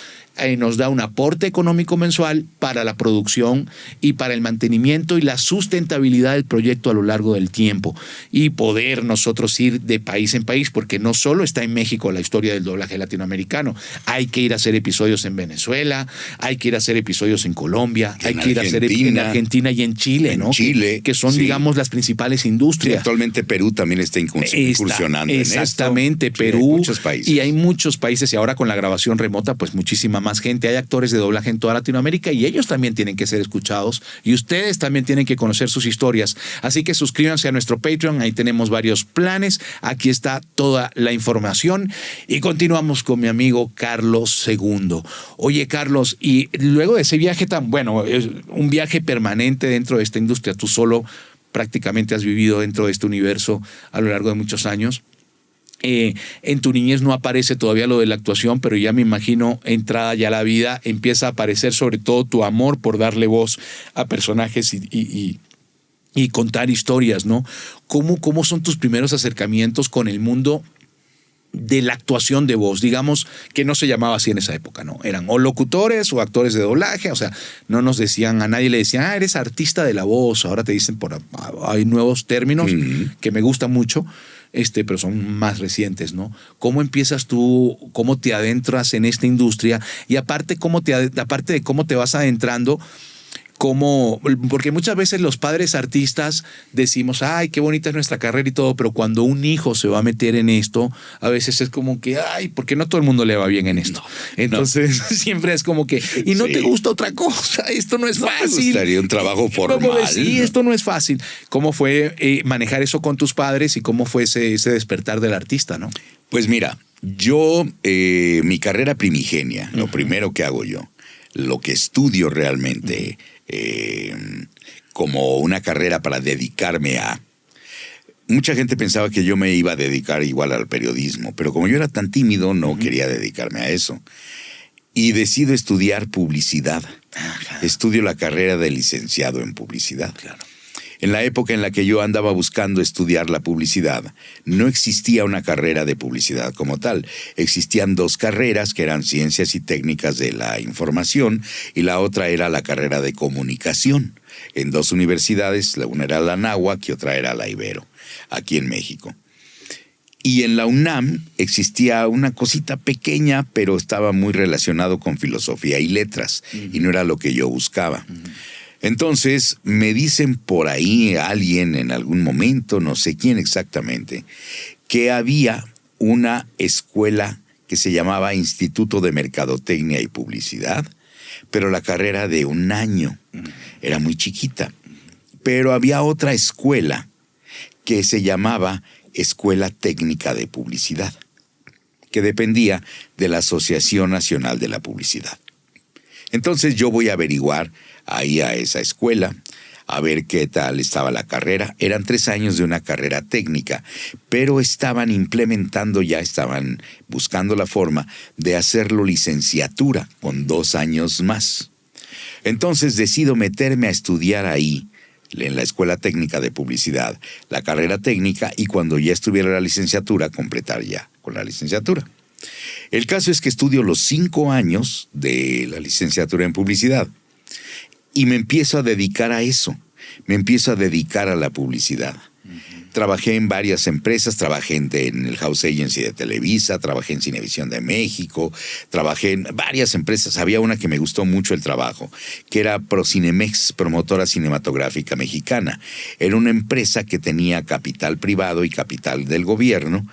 nos da un aporte económico mensual para la producción y para el mantenimiento y la sustentabilidad del proyecto a lo largo del tiempo y poder nosotros ir de país en país, porque no solo está en México la historia del doblaje latinoamericano, hay que ir a hacer episodios en Venezuela, hay que ir a hacer episodios en Colombia, hay que ir a hacer en Argentina y en Chile, ¿no?
Chile,
que son, digamos, las principales industrias.
Sí, actualmente Perú también está incursionando en esto.
Exactamente, Perú. Muchos países. Y hay muchos países, y ahora con la grabación remota, pues muchísima más gente. Hay actores de doblaje en toda Latinoamérica y ellos también tienen que ser escuchados y ustedes también tienen que conocer sus historias. Así que suscríbanse a nuestro Patreon, ahí tenemos varios planes, aquí está toda la información y continuamos con mi amigo Carlos II. Oye, Carlos, y luego de ese viaje tan bueno, es un viaje permanente dentro de esta industria, tú solo prácticamente has vivido dentro de este universo a lo largo de muchos años. En tu niñez no aparece todavía lo de la actuación, pero ya me imagino, entrada ya la vida, empieza a aparecer sobre todo tu amor por darle voz a personajes y contar historias, ¿no? ¿Cómo son tus primeros acercamientos con el mundo de la actuación de voz, digamos que no se llamaba así en esa época, ¿no? Eran o locutores o actores de doblaje, o sea, no nos decían, a nadie le decían, eres artista de la voz, ahora te dicen, hay nuevos términos que me gustan mucho, pero son más recientes, ¿no? ¿Cómo empiezas tú, cómo te adentras en esta industria? Y aparte de cómo te vas adentrando, porque muchas veces los padres artistas decimos, ay, qué bonita es nuestra carrera y todo, pero cuando un hijo se va a meter en esto, a veces es como que, ay, porque no todo el mundo le va bien en esto. Entonces siempre es como que, y no te gusta otra cosa, esto no es fácil.
Me gustaría un trabajo formal.
Sí, esto no es fácil. ¿Cómo fue manejar eso con tus padres y cómo fue ese despertar del artista, no?
Pues mira, yo, mi carrera primigenia, lo primero que hago yo, lo que estudio realmente como una carrera para dedicarme a... Mucha gente pensaba que yo me iba a dedicar igual al periodismo, pero como yo era tan tímido, no quería dedicarme a eso. Y decido estudiar publicidad. Claro. Estudio la carrera de licenciado en publicidad.
Claro.
En la época en la que yo andaba buscando estudiar la publicidad, no existía una carrera de publicidad como tal. Existían dos carreras que eran Ciencias y Técnicas de la Información y la otra era la carrera de Comunicación. En dos universidades, una era la Anáhuac y otra era la Ibero, aquí en México. Y en la UNAM existía una cosita pequeña, pero estaba muy relacionado con filosofía y letras, y no era lo que yo buscaba. Entonces, me dicen por ahí alguien en algún momento, no sé quién exactamente, que había una escuela que se llamaba Instituto de Mercadotecnia y Publicidad, pero la carrera de 1 año, era muy chiquita. Pero había otra escuela que se llamaba Escuela Técnica de Publicidad, que dependía de la Asociación Nacional de la Publicidad. Entonces yo voy a averiguar ahí a esa escuela, a ver qué tal estaba la carrera. Eran 3 años de una carrera técnica, pero estaban implementando, ya estaban buscando la forma de hacerlo licenciatura con 2 años más. Entonces decido meterme a estudiar ahí, en la Escuela Técnica de Publicidad, la carrera técnica, y cuando ya estuviera la licenciatura, completar ya con la licenciatura. El caso es que estudio los 5 años de la licenciatura en publicidad y me empiezo a dedicar a eso, me empiezo a dedicar a la publicidad. Trabajé en varias empresas, trabajé en el House Agency de Televisa, trabajé en Cinevisión de México, trabajé en varias empresas. Había una que me gustó mucho el trabajo, que era Procinemex, Promotora Cinematográfica Mexicana. Era una empresa que tenía capital privado y capital del gobierno,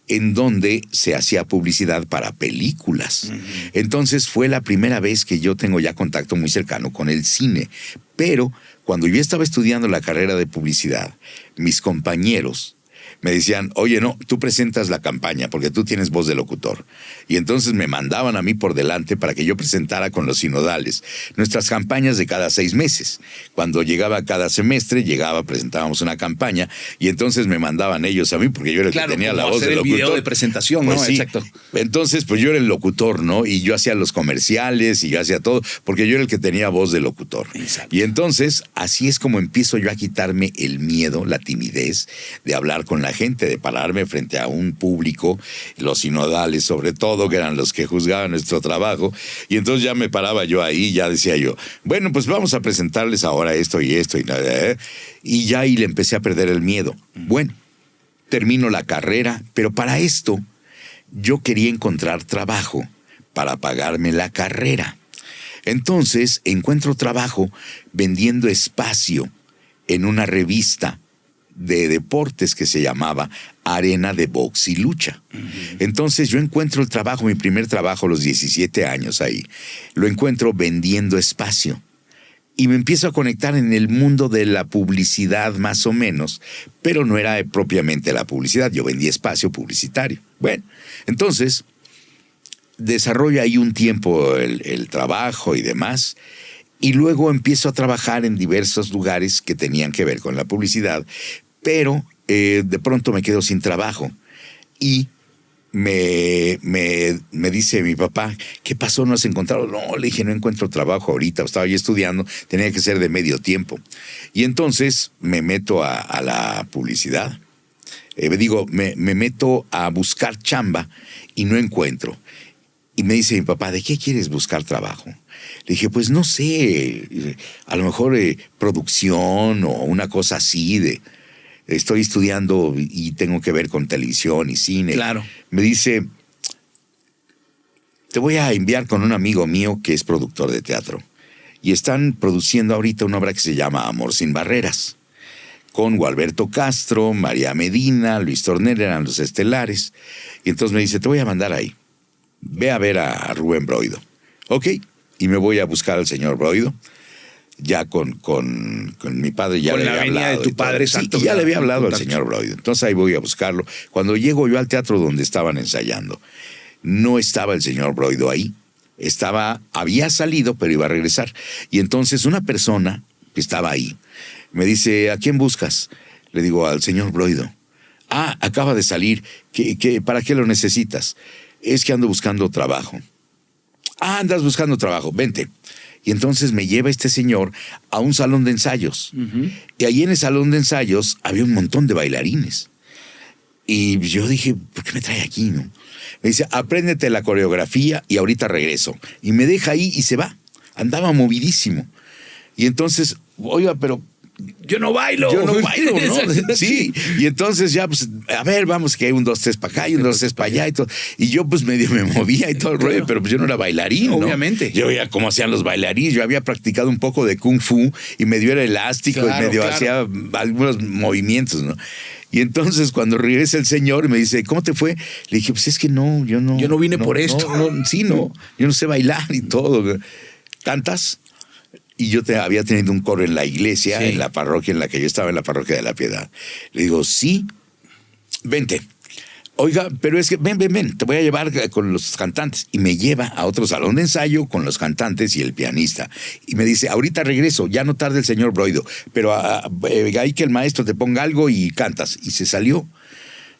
en donde se hacía publicidad para películas. Entonces fue la primera vez que yo tengo ya contacto muy cercano con el cine. Pero cuando yo estaba estudiando la carrera de publicidad, mis compañeros me decían, oye, no, tú presentas la campaña porque tú tienes voz de locutor. Y entonces me mandaban a mí por delante para que yo presentara con los sinodales nuestras campañas de cada 6 meses. Cuando llegaba cada semestre, presentábamos una campaña y entonces me mandaban ellos a mí porque yo era el que tenía la voz de locutor.
El video de presentación,
pues
¿no?
Sí.
Exacto.
Entonces, pues yo era el locutor, ¿no? Y yo hacía los comerciales y yo hacía todo porque yo era el que tenía voz de locutor.
Exacto.
Y entonces, así es como empiezo yo a quitarme el miedo, la timidez de hablar con la gente, de pararme frente a un público, los sinodales sobre todo, que eran los que juzgaban nuestro trabajo, y entonces ya me paraba yo ahí, ya decía yo, bueno, pues vamos a presentarles ahora esto y esto, y ya ahí le empecé a perder el miedo. Bueno, termino la carrera, pero para esto yo quería encontrar trabajo para pagarme la carrera. Entonces encuentro trabajo vendiendo espacio en una revista de deportes que se llamaba Arena de Box y Lucha. Entonces yo encuentro el trabajo, mi primer trabajo a los 17 años ahí, lo encuentro vendiendo espacio. Y me empiezo a conectar en el mundo de la publicidad más o menos, pero no era propiamente la publicidad, yo vendía espacio publicitario. Bueno, entonces desarrollo ahí un tiempo el trabajo y demás, y luego empiezo a trabajar en diversos lugares que tenían que ver con la publicidad, pero de pronto me quedo sin trabajo y me dice mi papá, ¿qué pasó? ¿No has encontrado? No, le dije, no encuentro trabajo ahorita, estaba yo estudiando, tenía que ser de medio tiempo. Y entonces me meto a la publicidad, Me meto a buscar chamba y no encuentro. Y me dice mi papá, ¿de qué quieres buscar trabajo? Le dije, pues no sé, a lo mejor producción o una cosa así. Estoy estudiando y tengo que ver con televisión y cine.
Claro.
Me dice, te voy a enviar con un amigo mío que es productor de teatro. Y están produciendo ahorita una obra que se llama Amor sin Barreras, con Gualberto Castro, María Medina, Luis Tornel, eran los estelares. Y entonces me dice, te voy a mandar ahí. Ve a ver a Rubén Broido. Ok, y me voy a buscar al señor Broido, ya con mi padre, ya
con
le
la
había
venia
hablado.
de tu padre,
sí,
exacto.
y ya le había hablado al
Contacto.
señor Broido. Entonces ahí voy a buscarlo. Cuando llego yo al teatro donde estaban ensayando, no estaba el señor Broido ahí. Había salido, pero iba a regresar. Y entonces una persona que estaba ahí me dice, ¿a quién buscas? Le digo, al señor Broido. Ah, acaba de salir. ¿Para qué lo necesitas? Es que ando buscando trabajo. Ah, andas buscando trabajo, vente. Y entonces me lleva este señor a un salón de ensayos.
Uh-huh.
Y ahí en el salón de ensayos había un montón de bailarines. Y yo dije, ¿por qué me trae aquí, no? Me dice, apréndete la coreografía y ahorita regreso. Y me deja ahí y se va. Andaba movidísimo. Y entonces, oiga, pero
yo no bailo,
¿no? Sí, y entonces ya, pues, a ver, vamos, que hay un 2, 3 para acá y un 2, 3 para allá y todo. Y yo, pues, medio me movía y todo el rollo, pero pues yo no era bailarín, ¿no?
Obviamente.
Yo veía cómo hacían los bailarines, yo había practicado un poco de Kung Fu y medio era elástico y medio hacía algunos movimientos, ¿no? Y entonces cuando regresa el señor me dice, ¿cómo te fue? Le dije, pues es que no, yo no
vine por esto.
Yo no sé bailar y todo. ¿Tantas? Y yo había tenido un coro en la iglesia, en la parroquia en la que yo estaba, en la parroquia de la Piedad. Le digo, sí, vente. Oiga, pero es que ven, te voy a llevar con los cantantes. Y me lleva a otro salón de ensayo con los cantantes y el pianista. Y me dice, ahorita regreso, ya no tarde el señor Broido, pero ahí que el maestro te ponga algo y cantas. Y se salió.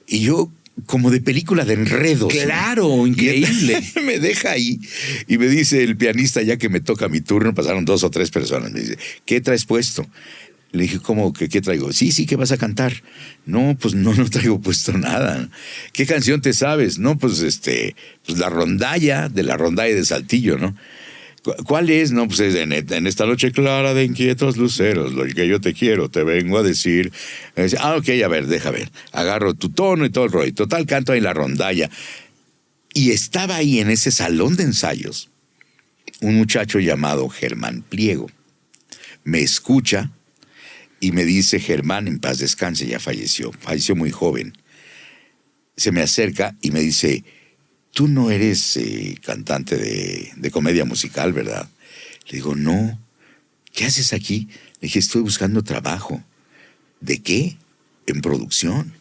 Y yo, como de película de enredos.
Claro,
¿no?
increíble.
Me deja ahí y me dice el pianista, ya que me toca mi turno, pasaron 2 o 3 personas, me dice, ¿qué traes puesto? Le dije, ¿cómo que qué traigo? Sí, ¿qué vas a cantar? No, pues no traigo puesto nada. ¿Qué canción te sabes? No, pues pues la rondalla de Saltillo, ¿no? ¿Cuál es? No, pues es en esta noche clara de inquietos luceros, lo que yo te quiero, te vengo a decir. Dice, ok, a ver, deja ver. Agarro tu tono y todo el rollo. Total, canto ahí la rondalla. Y estaba ahí en ese salón de ensayos un muchacho llamado Germán Pliego. Me escucha y me dice, Germán, en paz descanse, ya falleció muy joven. Se me acerca y me dice, tú no eres cantante de comedia musical, ¿verdad? Le digo, no. ¿Qué haces aquí? Le dije, estoy buscando trabajo. ¿De qué? En producción.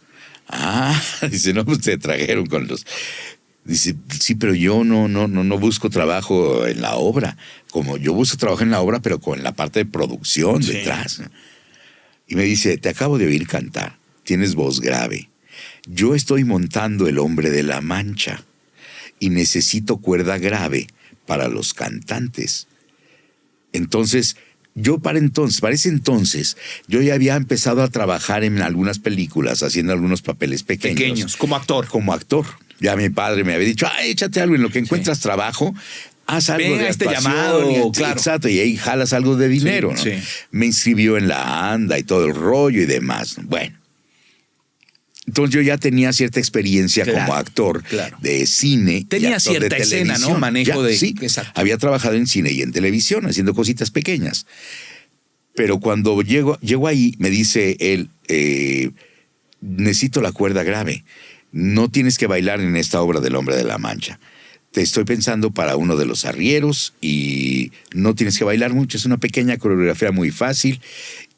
Ah, dice, no, pues te trajeron con los... Dice, sí, pero yo no busco trabajo en la obra. Como yo busco trabajo en la obra, pero con la parte de producción detrás. Y me dice, te acabo de oír cantar. Tienes voz grave. Yo estoy montando El Hombre de la Mancha y necesito cuerda grave para los cantantes. Entonces, para ese entonces, yo ya había empezado a trabajar en algunas películas, haciendo algunos papeles pequeños.
Como actor.
Como actor. Ya mi padre me había dicho, échate algo en lo que encuentras trabajo, haz algo de
llamado, claro.
Exacto, y ahí jalas algo de dinero, ¿no?
Sí.
Me inscribió en la ANDA y todo el rollo y demás. Bueno. Entonces yo ya tenía cierta experiencia como actor de cine.
Tenía cierta escena, ¿no? Manejo de...
Sí, exacto. Había trabajado en cine y en televisión, haciendo cositas pequeñas. Pero cuando llego ahí, me dice él, necesito la cuerda grave. No tienes que bailar en esta obra del Hombre de la Mancha. Te estoy pensando para uno de los arrieros y no tienes que bailar mucho. Es una pequeña coreografía muy fácil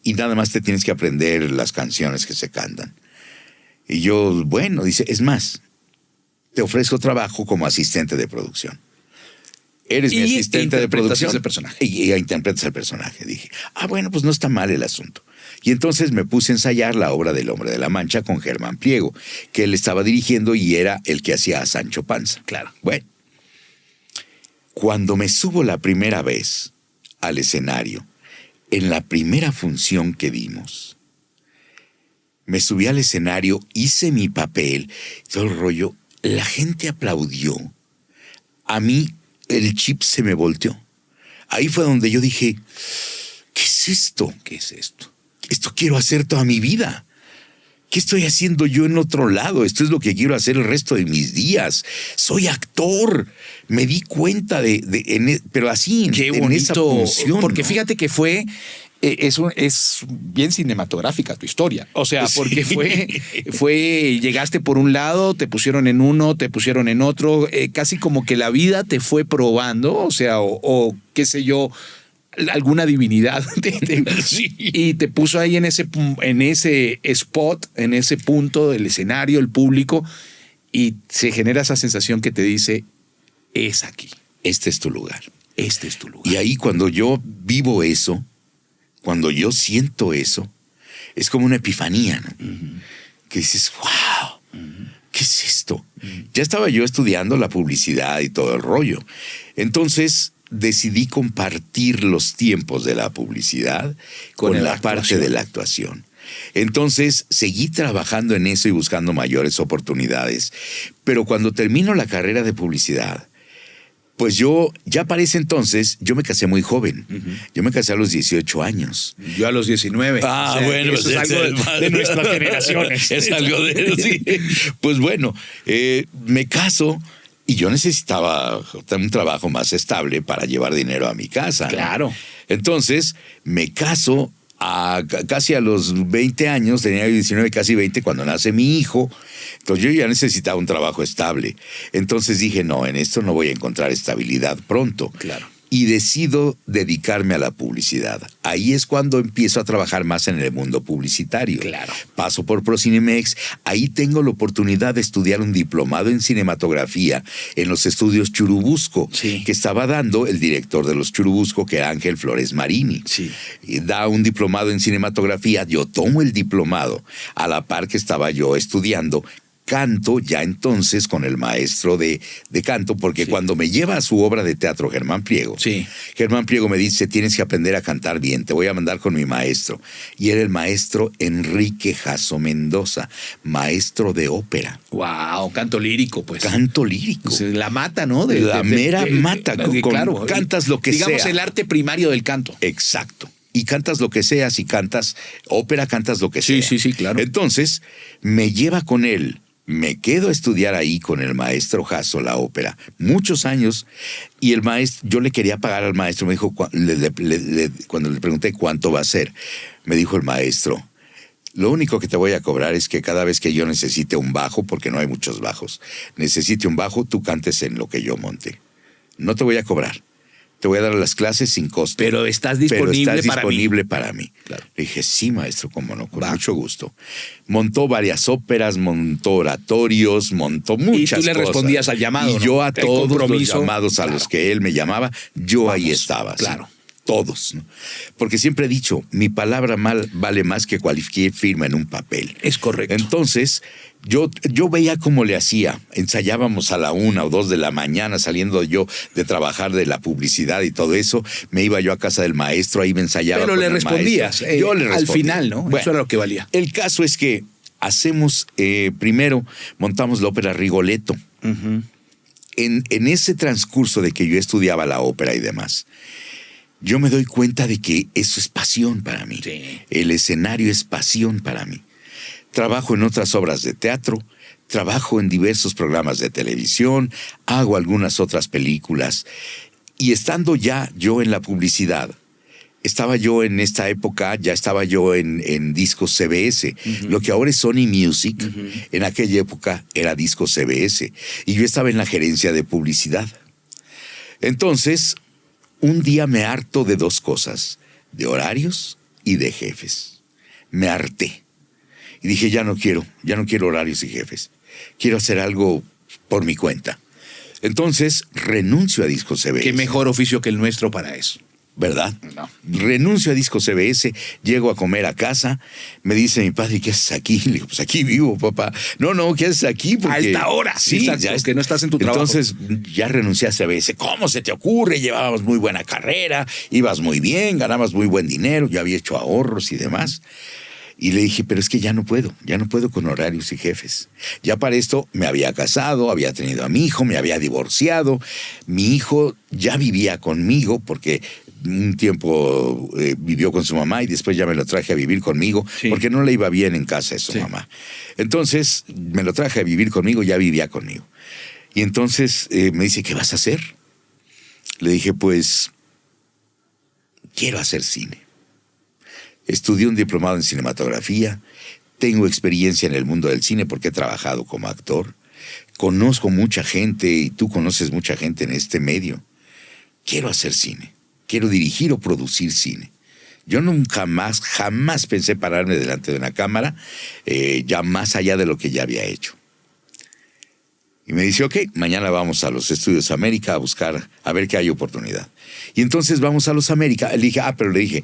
y nada más te tienes que aprender las canciones que se cantan. Y yo, bueno, dice, es más, te ofrezco trabajo como asistente de producción. Eres mi asistente de producción.
El personaje.
Y interpretas el personaje. Dije, bueno, pues no está mal el asunto. Y entonces me puse a ensayar la obra del Hombre de la Mancha con Germán Pliego, que él estaba dirigiendo y era el que hacía a Sancho Panza.
Claro.
Bueno, cuando me subo la primera vez al escenario, en la primera función que dimos, me subí al escenario, hice mi papel, todo el rollo, la gente aplaudió. A mí el chip se me volteó. Ahí fue donde yo dije, ¿qué es esto?
¿Qué es esto?
Esto quiero hacer toda mi vida. ¿Qué estoy haciendo yo en otro lado? Esto es lo que quiero hacer el resto de mis días. Soy actor. Me di cuenta pero así,
Qué
en
bonito,
esa función.
porque
¿no?
fíjate que fue... Es bien cinematográfica tu historia. O sea, porque llegaste por un lado, te pusieron en uno, te pusieron en otro, casi como que la vida te fue probando, o sea, o qué sé yo, alguna divinidad
Sí.
y te puso ahí en ese spot, en ese punto del escenario, el público, y se genera esa sensación que te dice, es aquí.
Este es tu lugar.
Este es tu lugar.
Y ahí cuando yo vivo eso, cuando yo siento eso, es como una epifanía, ¿no?
Uh-huh.
Que dices, wow, ¿qué es esto? Ya estaba yo estudiando la publicidad y todo el rollo. Entonces decidí compartir los tiempos de la publicidad con la parte de la actuación. Entonces seguí trabajando en eso y buscando mayores oportunidades. Pero cuando termino la carrera de publicidad, pues ya para ese entonces, yo me casé muy joven.
Uh-huh.
Yo me casé a los 18 años.
Yo a los 19.
Bueno,
eso es algo de nuestras generaciones.
Es algo de... Sí. Pues bueno, me caso y yo necesitaba un trabajo más estable para llevar dinero a mi casa.
Claro.
¿No? Entonces, me caso casi a los 20 años, tenía 19, casi 20, cuando nace mi hijo. Entonces yo ya necesitaba un trabajo estable. Entonces dije, no, en esto no voy a encontrar estabilidad pronto.
Claro.
Y decido dedicarme a la publicidad. Ahí es cuando empiezo a trabajar más en el mundo publicitario.
Claro.
Paso por Procinemex. Ahí tengo la oportunidad de estudiar un diplomado en cinematografía en los estudios Churubusco,
sí,
que estaba dando el director de los Churubusco, que era Ángel Flores Marini.
Sí.
Y da un diplomado en cinematografía. Yo tomo el diplomado a la par que estaba yo estudiando canto ya entonces con el maestro de canto, porque cuando me lleva a su obra de teatro, Germán Priego, Germán Priego me dice, tienes que aprender a cantar bien, te voy a mandar con mi maestro. Y era el maestro Enrique Jasso Mendoza, maestro de ópera.
Wow, canto lírico, pues.
Canto lírico.
Pues la mata, ¿no?
La mera mata.
Claro.
Cantas lo que
digamos,
sea.
el arte primario del canto.
Exacto. Y cantas lo que sea, si cantas ópera, cantas lo que sea.
Sí, claro.
Entonces, me lleva con él. Me quedo a estudiar ahí con el maestro Jasso la ópera, muchos años, y el maestro, yo le quería pagar al maestro, me dijo, cuando le pregunté cuánto va a ser, me dijo el maestro, lo único que te voy a cobrar es que cada vez que yo necesite un bajo, porque no hay muchos bajos, necesite un bajo, tú cantes en lo que yo monte. No te voy a cobrar. Te voy a dar las clases sin costo.
Pero estás disponible
para mí.
Claro.
Le dije, sí, maestro, cómo no, con mucho gusto. Montó varias óperas, montó oratorios, montó muchas cosas.
Y tú le respondías al llamado,
y yo a
el
todos
compromiso,
los llamados a los que él me llamaba, yo ahí estaba.
Claro.
¿sí? Todos. ¿no? Porque siempre he dicho, mi palabra vale más que cualquier firma en un papel.
Es correcto.
Entonces, yo veía cómo le hacía. Ensayábamos a la 1 o 2 de la mañana, saliendo yo de trabajar de la publicidad y todo eso. Me iba yo a casa del maestro, ahí me ensayaba.
Pero
con
le
el
respondías.
Yo le respondía.
Al final, ¿no?
Bueno,
eso era lo que valía.
El caso es que hacemos, primero montamos la ópera Rigoletto.
Uh-huh.
En ese transcurso de que yo estudiaba la ópera y demás, yo me doy cuenta de que eso es pasión para mí.
Sí.
El escenario es pasión para mí. Trabajo en otras obras de teatro, trabajo en diversos programas de televisión, hago algunas otras películas. Y estando ya yo en la publicidad, estaba yo en esta época, ya estaba yo en discos CBS. Uh-huh. Lo que ahora es Sony Music, uh-huh, en aquella época era discos CBS. Y yo estaba en la gerencia de publicidad. Entonces, un día me harto de dos cosas, de horarios y de jefes. Me harté. Y dije, ya no quiero horarios y jefes. Quiero hacer algo por mi cuenta. Entonces, renuncio a Disco CBS.
Qué mejor oficio que el nuestro para eso.
¿Verdad?
No.
Renuncio a Disco CBS, llego a comer a casa, me dice mi padre, ¿qué haces aquí? Le digo, pues aquí vivo, papá. No, ¿qué haces aquí?
Porque, a esta hora.
Sí,
exacto,
ya
que no estás en tu trabajo.
Entonces, ya renuncié a CBS. ¿Cómo se te ocurre? Llevábamos muy buena carrera, ibas muy bien, ganabas muy buen dinero, yo había hecho ahorros y demás. Y le dije, pero es que ya no puedo con horarios y jefes. Ya para esto me había casado, había tenido a mi hijo, me había divorciado. Mi hijo ya vivía conmigo porque un tiempo vivió con su mamá y después ya me lo traje a vivir conmigo porque no le iba bien en casa de su mamá. Entonces me lo traje a vivir conmigo, ya vivía conmigo. Y entonces me dice, ¿qué vas a hacer? Le dije, pues quiero hacer cine. Estudié un diplomado en cinematografía, tengo experiencia en el mundo del cine porque he trabajado como actor, conozco mucha gente y tú conoces mucha gente en este medio. Quiero hacer cine, quiero dirigir o producir cine. Yo nunca más, jamás pensé pararme delante de una cámara, ya más allá de lo que ya había hecho. Y me dice, ok, mañana vamos a los Estudios América a buscar, a ver qué hay oportunidad. Y entonces vamos a los América. Le dije, pero le dije,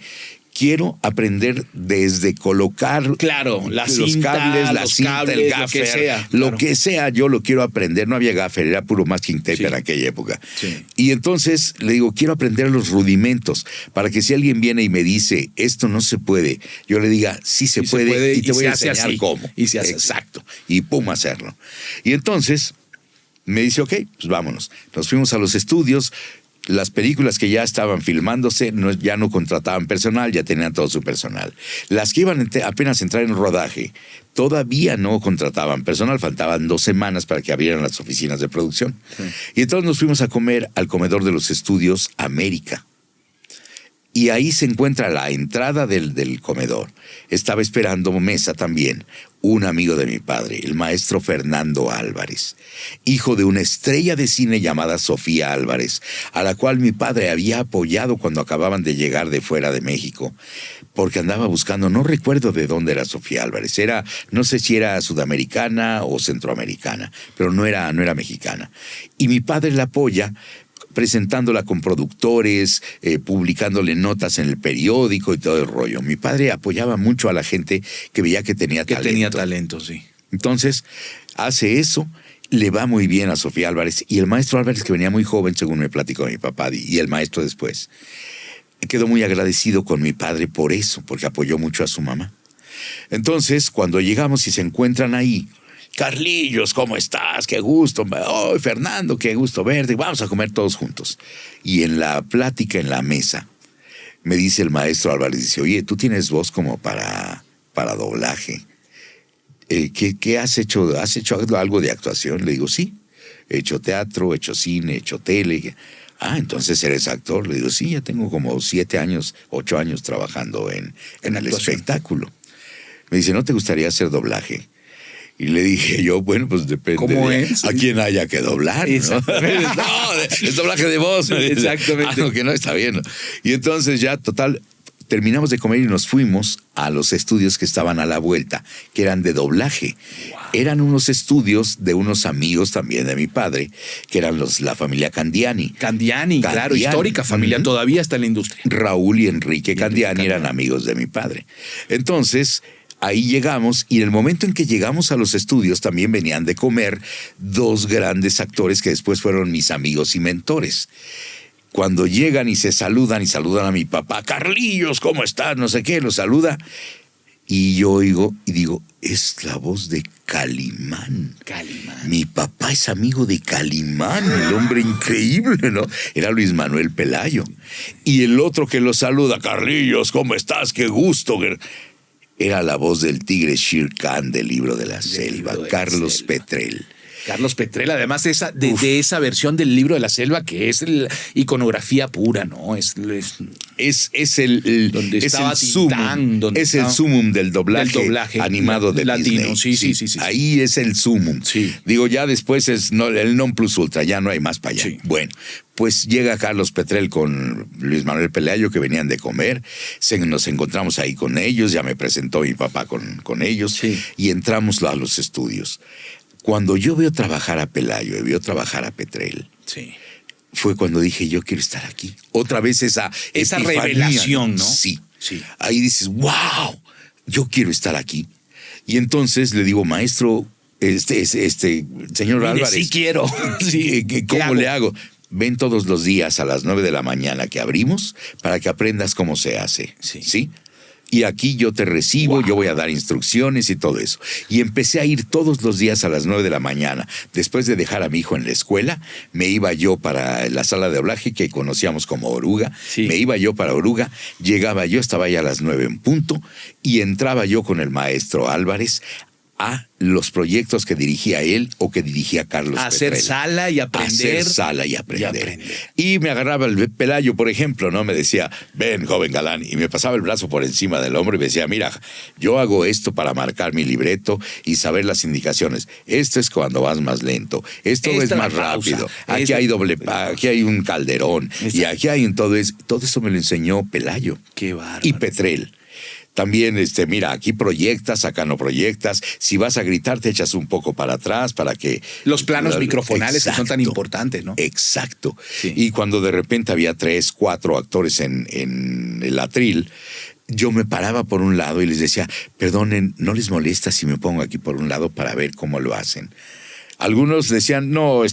quiero aprender desde colocar
la
los
cinta,
cables, la
los
cinta,
cables,
el gaffer, lo que sea, yo lo quiero aprender. No había gaffer, era puro masking tape en aquella época.
Sí.
Y entonces le digo, quiero aprender los rudimentos para que si alguien viene y me dice, esto no se puede, yo le diga, sí se puede y te voy a enseñar cómo.
Y se hace
exacto. Y pum, hacerlo. Y entonces me dice, ok, pues vámonos. Nos fuimos a los estudios. Las películas que ya estaban filmándose ya no contrataban personal, ya tenían todo su personal. Las que iban apenas a entrar en rodaje todavía no contrataban personal, faltaban 2 semanas para que abrieran las oficinas de producción. Sí. Y entonces nos fuimos a comer al comedor de los Estudios América. Y ahí se encuentra la entrada del comedor. Estaba esperando mesa también un amigo de mi padre, el maestro Fernando Álvarez, hijo de una estrella de cine llamada Sofía Álvarez, a la cual mi padre había apoyado cuando acababan de llegar de fuera de México, porque andaba buscando, no recuerdo de dónde era Sofía Álvarez, no sé si era sudamericana o centroamericana, pero no era mexicana. Y mi padre la apoya presentándola con productores, publicándole notas en el periódico y todo el rollo. Mi padre apoyaba mucho a la gente que veía que tenía talento.
Tenía talento, sí.
Entonces, hace eso, le va muy bien a Sofía Álvarez. Y el maestro Álvarez, que venía muy joven, según me platicó mi papá, y el maestro después, quedó muy agradecido con mi padre por eso, porque apoyó mucho a su mamá. Entonces, cuando llegamos y se encuentran ahí, Carlillos, ¿cómo estás? Qué gusto. Oh, Fernando, qué gusto verte. Vamos a comer todos juntos. Y en la plática, en la mesa, me dice el maestro Álvarez, dice, oye, tú tienes voz como para doblaje. ¿Qué has hecho? ¿Has hecho algo de actuación? Le digo, sí. He hecho teatro, he hecho cine, he hecho tele. Ah, entonces eres actor. Le digo, sí, ya tengo como 7 años, 8 años trabajando en el espectáculo. Me dice, ¿no te gustaría hacer doblaje? Y le dije yo, bueno, pues depende
¿Cómo es?
a quién haya que doblar, ¿no? No, es doblaje de voz.
Exactamente.
No, que no está bien. Y entonces ya, total, terminamos de comer y nos fuimos a los estudios que estaban a la vuelta, que eran de doblaje. Wow. Eran unos estudios de unos amigos también de mi padre, que eran la familia Candiani.
Candiani, claro, histórica familia, todavía está en la industria.
Raúl y Enrique Candiani eran amigos de mi padre. Entonces, ahí llegamos y en el momento en que llegamos a los estudios también venían de comer 2 grandes actores que después fueron mis amigos y mentores. Cuando llegan y saludan a mi papá, Carlillos, ¿cómo estás? No sé qué, lo saluda. Y yo oigo y digo, es la voz de Calimán.
Calimán.
Mi papá es amigo de Calimán, el hombre increíble, ¿no? Era Luis Manuel Pelayo. Y el otro que lo saluda, Carlillos, ¿cómo estás? Qué gusto. Era la voz del tigre Shere Khan del Libro de la Selva, Carlos Petrel.
Carlos Petrel, además de esa versión del Libro de la Selva, que es la iconografía pura, ¿no? Es el
sumum del doblaje animado de
latino.
Disney. Sí. Ahí es el sumum.
Sí.
Digo, ya después es el non plus ultra, ya no hay más para allá.
Sí.
Bueno, pues llega Carlos Petrel con Luis Manuel Pelayo, que venían de comer. Nos encontramos ahí con ellos, ya me presentó mi papá con ellos, y entramos a los estudios. Cuando yo veo trabajar a Pelayo y veo trabajar a Petrel, fue cuando dije, yo quiero estar aquí. Otra vez esa
revelación, ¿no?
Sí. Ahí dices, wow, yo quiero estar aquí. Y entonces le digo, maestro, señor Álvarez.
Sí quiero.
¿Cómo le hago? Ven todos los días a las 9 de la mañana que abrimos para que aprendas cómo se hace. ¿Sí? y aquí yo te recibo, yo voy a dar instrucciones y todo eso. Y empecé a ir todos los días a las 9 de la mañana. Después de dejar a mi hijo en la escuela, me iba yo para la sala de doblaje que conocíamos como Oruga.
Sí.
Me iba yo para Oruga, llegaba yo, estaba ya a las 9 en punto, y entraba yo con el maestro Álvarez a los proyectos que dirigía él o que dirigía Carlos
Hacer
Petrel.
sala y aprender.
Hacer sala y aprender. Y me agarraba el Pelayo, por ejemplo, ¿no? Me decía, ven, joven galán, y me pasaba el brazo por encima del hombro y me decía, mira, yo hago esto para marcar mi libreto y saber las indicaciones. Esto es cuando vas más lento, esto es más rápido, aquí hay aquí hay un calderón, y aquí hay un todo eso. Todo eso me lo enseñó Pelayo.
Qué bárbaro.
Y Petrel. También, mira, aquí proyectas, acá no proyectas. Si vas a gritar, te echas un poco para atrás para que...
Los planos microfonales que son tan importantes, ¿no?
Exacto.
Sí.
Y cuando de repente había 3, 4 actores en el atril, yo me paraba por un lado y les decía, perdonen, ¿no les molesta si me pongo aquí por un lado para ver cómo lo hacen? Algunos decían, no,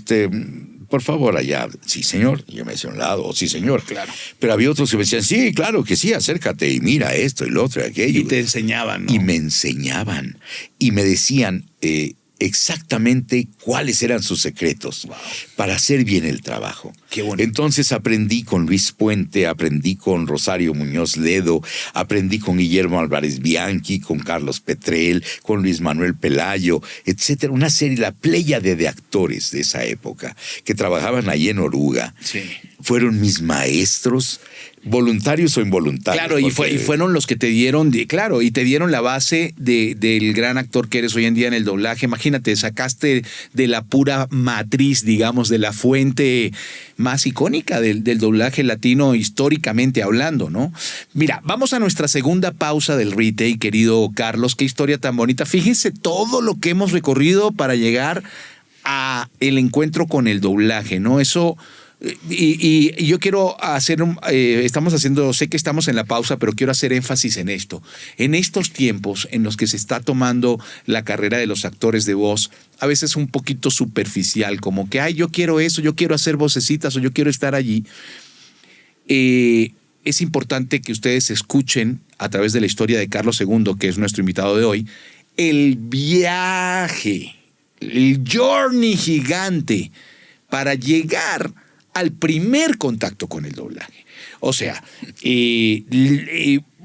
por favor, allá. Sí, señor. Yo me decía a un lado, o sí, señor.
Claro.
Pero había otros que me decían, sí, claro que sí, acércate y mira esto y lo otro y aquello.
Y te enseñaban, ¿no?
Y me enseñaban. Y me decían exactamente cuáles eran sus secretos para hacer bien el trabajo.
Qué bonito.
Entonces aprendí con Luis Puente, aprendí con Rosario Muñoz Ledo, aprendí con Guillermo Álvarez Bianchi, con Carlos Petrel, con Luis Manuel Pelayo, etcétera. Una serie, la pléyade de actores de esa época que trabajaban ahí en Oruga.
Sí.
Fueron mis maestros, voluntarios o involuntarios.
Claro, y fueron los que te dieron, y te dieron la base del gran actor que eres hoy en día en el doblaje. Imagínate, sacaste de la pura matriz, digamos, de la fuente más icónica del doblaje latino históricamente hablando, ¿no? Mira, vamos a nuestra segunda pausa del retake, querido Carlos. Qué historia tan bonita. Fíjense todo lo que hemos recorrido para llegar a el encuentro con el doblaje, ¿no? Eso... Y yo quiero hacer sé que estamos en la pausa, pero quiero hacer énfasis en esto. En estos tiempos en los que se está tomando la carrera de los actores de voz, a veces un poquito superficial, como que, yo quiero eso, yo quiero hacer vocecitas o yo quiero estar allí. Es importante que ustedes escuchen a través de la historia de Carlos II, que es nuestro invitado de hoy, el viaje, el journey gigante para llegar al primer contacto con el doblaje. O sea,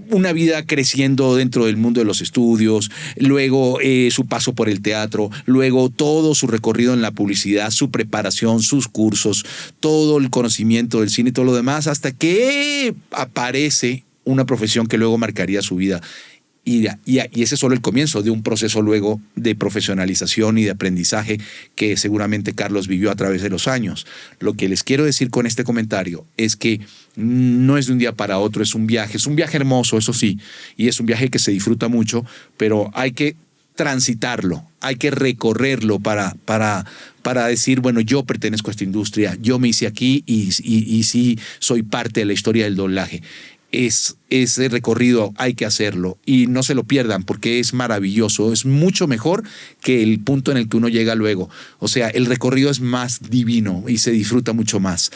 una vida creciendo dentro del mundo de los estudios, luego su paso por el teatro, luego todo su recorrido en la publicidad, su preparación, sus cursos, todo el conocimiento del cine y todo lo demás, hasta que aparece una profesión que luego marcaría su vida. Y ese es solo el comienzo de un proceso luego de profesionalización y de aprendizaje que seguramente Carlos vivió a través de los años. Lo que les quiero decir con este comentario es que no es de un día para otro, es un viaje hermoso, eso sí, y es un viaje que se disfruta mucho, pero hay que transitarlo, hay que recorrerlo para decir, bueno, yo pertenezco a esta industria, yo me hice aquí y sí soy parte de la historia del doblaje. Ese recorrido hay que hacerlo y no se lo pierdan porque es maravilloso, es mucho mejor que el punto en el que uno llega luego. O sea, el recorrido es más divino y se disfruta mucho más.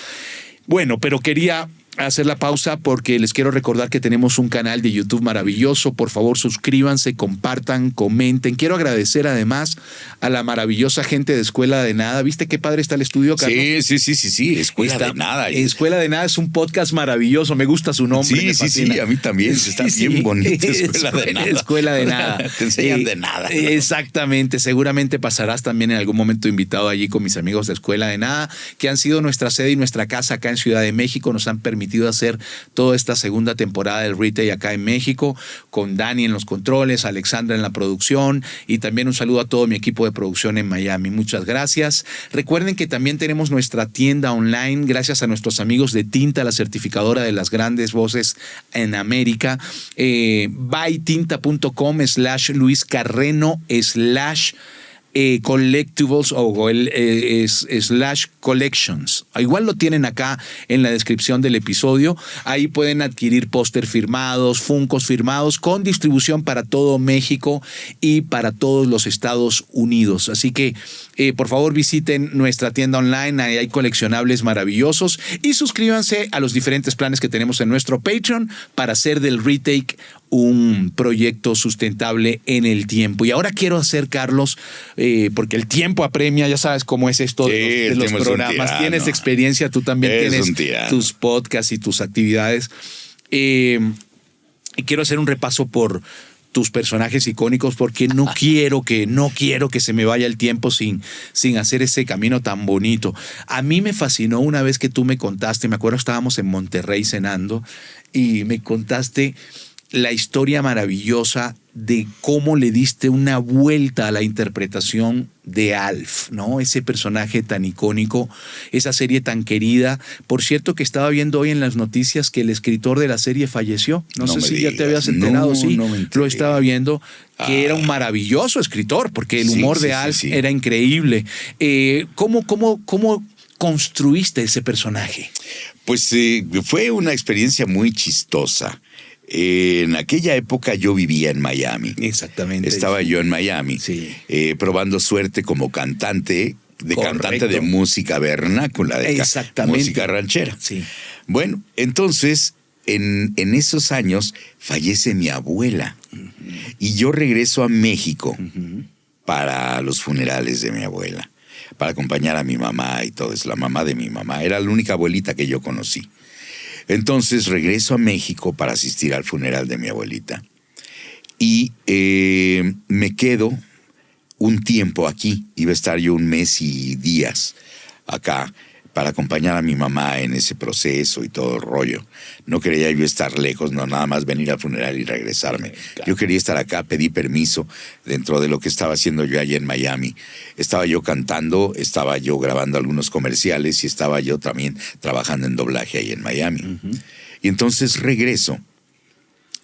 Bueno, pero quería hacer la pausa porque les quiero recordar que tenemos un canal de YouTube maravilloso. Por favor, suscríbanse, compartan, comenten. Quiero agradecer además a la maravillosa gente de Escuela de Nada. ¿Viste qué padre está el estudio, Carlos?
Sí. Escuela de Nada.
Escuela de Nada es un podcast maravilloso. Me gusta su nombre.
Sí, a mí también. Está bien bonito Escuela de Nada.
Escuela de Nada.
Te enseñan de nada.
Exactamente. Seguramente pasarás también en algún momento invitado allí con mis amigos de Escuela de Nada, que han sido nuestra sede y nuestra casa acá en Ciudad de México. Nos han permitido hacer toda esta segunda temporada del Retake acá en México, con Dani en los controles, Alexandra en la producción y también un saludo a todo mi equipo de producción en Miami. Muchas gracias. Recuerden que también tenemos nuestra tienda online gracias a nuestros amigos de Tinta, la certificadora de las grandes voces en América. Buytinta.com/Luis Carreno/ collectibles o /collections. Igual lo tienen acá en la descripción del episodio. Ahí pueden adquirir póster firmados, funcos firmados con distribución para todo México y para todos los Estados Unidos. Así que por favor visiten nuestra tienda online. Ahí hay coleccionables maravillosos y suscríbanse a los diferentes planes que tenemos en nuestro Patreon para hacer del Retake un proyecto sustentable en el tiempo. Y ahora quiero hacer, Carlos, porque el tiempo apremia, ya sabes cómo es esto de los programas. Tienes experiencia, tú también tienes tus podcasts y tus actividades. Y quiero hacer un repaso por tus personajes icónicos, porque no quiero que se me vaya el tiempo sin hacer ese camino tan bonito. A mí me fascinó una vez que tú me contaste, me acuerdo estábamos en Monterrey cenando y me contaste la historia maravillosa de cómo le diste una vuelta a la interpretación de Alf, ¿no? Ese personaje tan icónico, esa serie tan querida. Por cierto, que estaba viendo hoy en las noticias que el escritor de la serie falleció. No sé si digas. Ya te habías enterado. Sí, lo estaba viendo, que era un maravilloso escritor, porque el humor de Alf era increíble. ¿Cómo construiste ese personaje?
Pues fue una experiencia muy chistosa. En aquella época yo vivía en Miami.
Exactamente.
Estaba yo en Miami, probando suerte como cantante de música vernácula, de música ranchera.
Sí.
Bueno, entonces, en esos años fallece mi abuela. Uh-huh. Y yo regreso a México para los funerales de mi abuela, para acompañar a mi mamá y todo eso. La mamá de mi mamá era la única abuelita que yo conocí. Entonces regreso a México para asistir al funeral de mi abuelita y me quedo un tiempo aquí. Iba a estar yo 1 mes y días acá para acompañar a mi mamá en ese proceso y todo el rollo. No quería yo estar lejos, no nada más venir al funeral y regresarme. Yo quería estar acá, pedí permiso dentro de lo que estaba haciendo yo allá en Miami. Estaba yo cantando, estaba yo grabando algunos comerciales y estaba yo también trabajando en doblaje ahí en Miami. Uh-huh. Y entonces regreso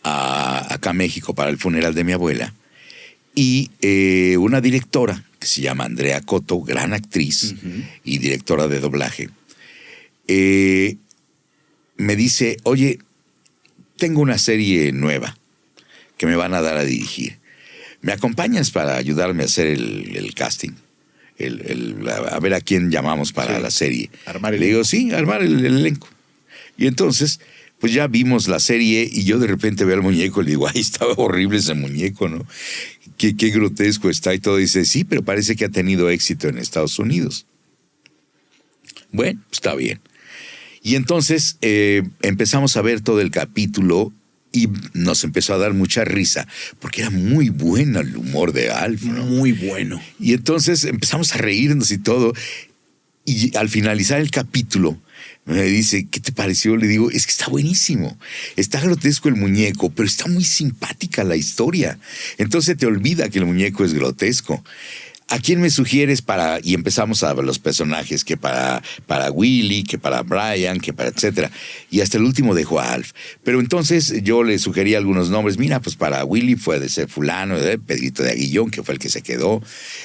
acá a México para el funeral de mi abuela y una directora que se llama Andrea Coto, gran actriz y directora de doblaje, me dice, oye, tengo una serie nueva que me van a dar a dirigir. ¿Me acompañas para ayudarme a hacer el casting? A ver a quién llamamos para la serie. Le digo, sí, armar el elenco. Y entonces, pues ya vimos la serie y yo de repente veo al muñeco y le digo, ay, estaba horrible ese muñeco, ¿no? Qué grotesco está y todo. Dice, sí, pero parece que ha tenido éxito en Estados Unidos. Bueno, está bien. Y entonces empezamos a ver todo el capítulo y nos empezó a dar mucha risa, porque era muy bueno el humor de Alf, ¿no?
Muy bueno.
Y entonces empezamos a reírnos y todo. Y al finalizar el capítulo, me dice, ¿qué te pareció? Le digo, es que está buenísimo. Está grotesco el muñeco, pero está muy simpática la historia. Entonces te olvida que el muñeco es grotesco. ¿A quién me sugieres para...? Y empezamos a ver los personajes, que para Willy, que para Brian, que para etcétera. Y hasta el último dejó a Alf. Pero entonces yo le sugerí algunos nombres. Mira, pues para Willy fue de ser fulano, Pedrito de Aguillón, que fue el que se quedó.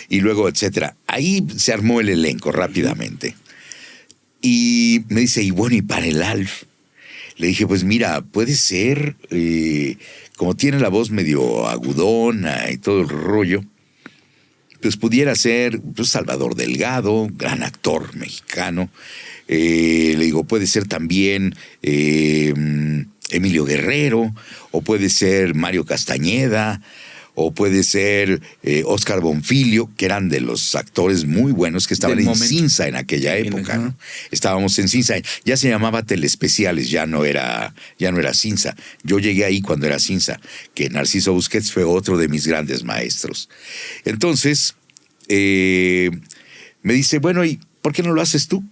Y luego, etcétera. Ahí se armó el elenco rápidamente. Y me dice, y bueno, ¿y para el Alf? Le dije, pues mira, puede ser, como tiene la voz medio agudona y todo el rollo, pues pudiera ser pues, Salvador Delgado, gran actor mexicano. Le digo, puede ser también Emilio Guerrero, o puede ser Mario Castañeda, o puede ser Óscar Bonfiglio, que eran de los actores muy buenos que estaban en Cinza en aquella época, ¿no? Estábamos en Cinza, ya se llamaba Telespeciales, ya no era Cinza. Yo llegué ahí cuando era Cinza, que Narciso Busquets fue otro de mis grandes maestros. Entonces, me dice, bueno, ¿y por qué no lo haces tú?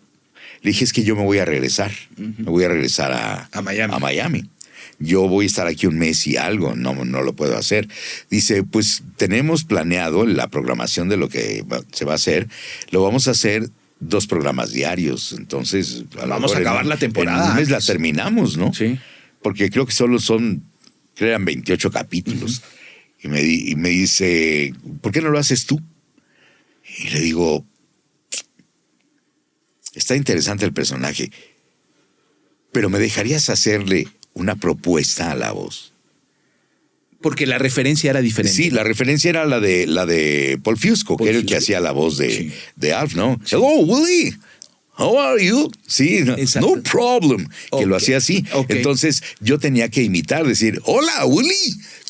Le dije, es que yo me voy a regresar, me voy a regresar a Miami. Yo voy a estar aquí 1 mes y algo, no lo puedo hacer. Dice, pues tenemos planeado la programación de lo que se va a hacer, lo vamos a hacer 2 programas diarios, entonces...
Vamos a acabar la temporada.
En 1 mes la terminamos, ¿no?
Sí.
Porque creo que solo crean 28 capítulos. Y me dice, ¿por qué no lo haces tú? Y le digo, está interesante el personaje, pero ¿me dejarías hacerle una propuesta a la voz?
Porque la referencia era diferente.
Sí, la referencia era la de Paul Fusco, que era el que hacía la voz de Alf, ¿no?
Sí.
Hello, Willy. how are you? Sí,
Exacto.
no problem. Que lo hacía así.
Ok.
Entonces yo tenía que imitar, decir, hola, Willy,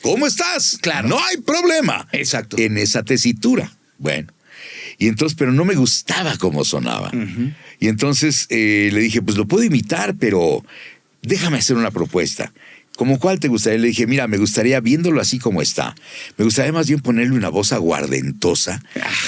¿cómo estás?
Claro.
No hay problema.
Exacto.
En esa tesitura. Bueno. Y entonces, pero no me gustaba cómo sonaba. Y entonces le dije, pues lo puedo imitar, pero déjame hacer una propuesta. ¿Cómo cuál te gustaría? Le dije, mira, me gustaría, viéndolo así como está, me gustaría más bien ponerle una voz aguardentosa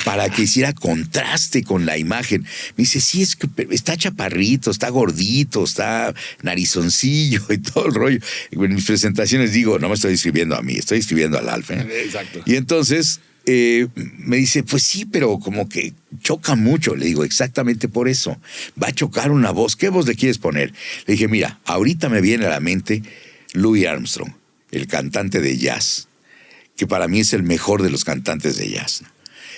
para que hiciera contraste con la imagen. Me dice, sí, es que está chaparrito, está gordito, está narizoncillo y todo el rollo. En mis presentaciones digo, no me estoy escribiendo a mí, estoy escribiendo al Alf.
Exacto.
Y entonces me dice, pues sí, pero como que choca mucho. Le digo, exactamente por eso. Va a chocar una voz. ¿Qué voz le quieres poner? Le dije, mira, ahorita me viene a la mente Louis Armstrong, el cantante de jazz, que para mí es el mejor de los cantantes de jazz.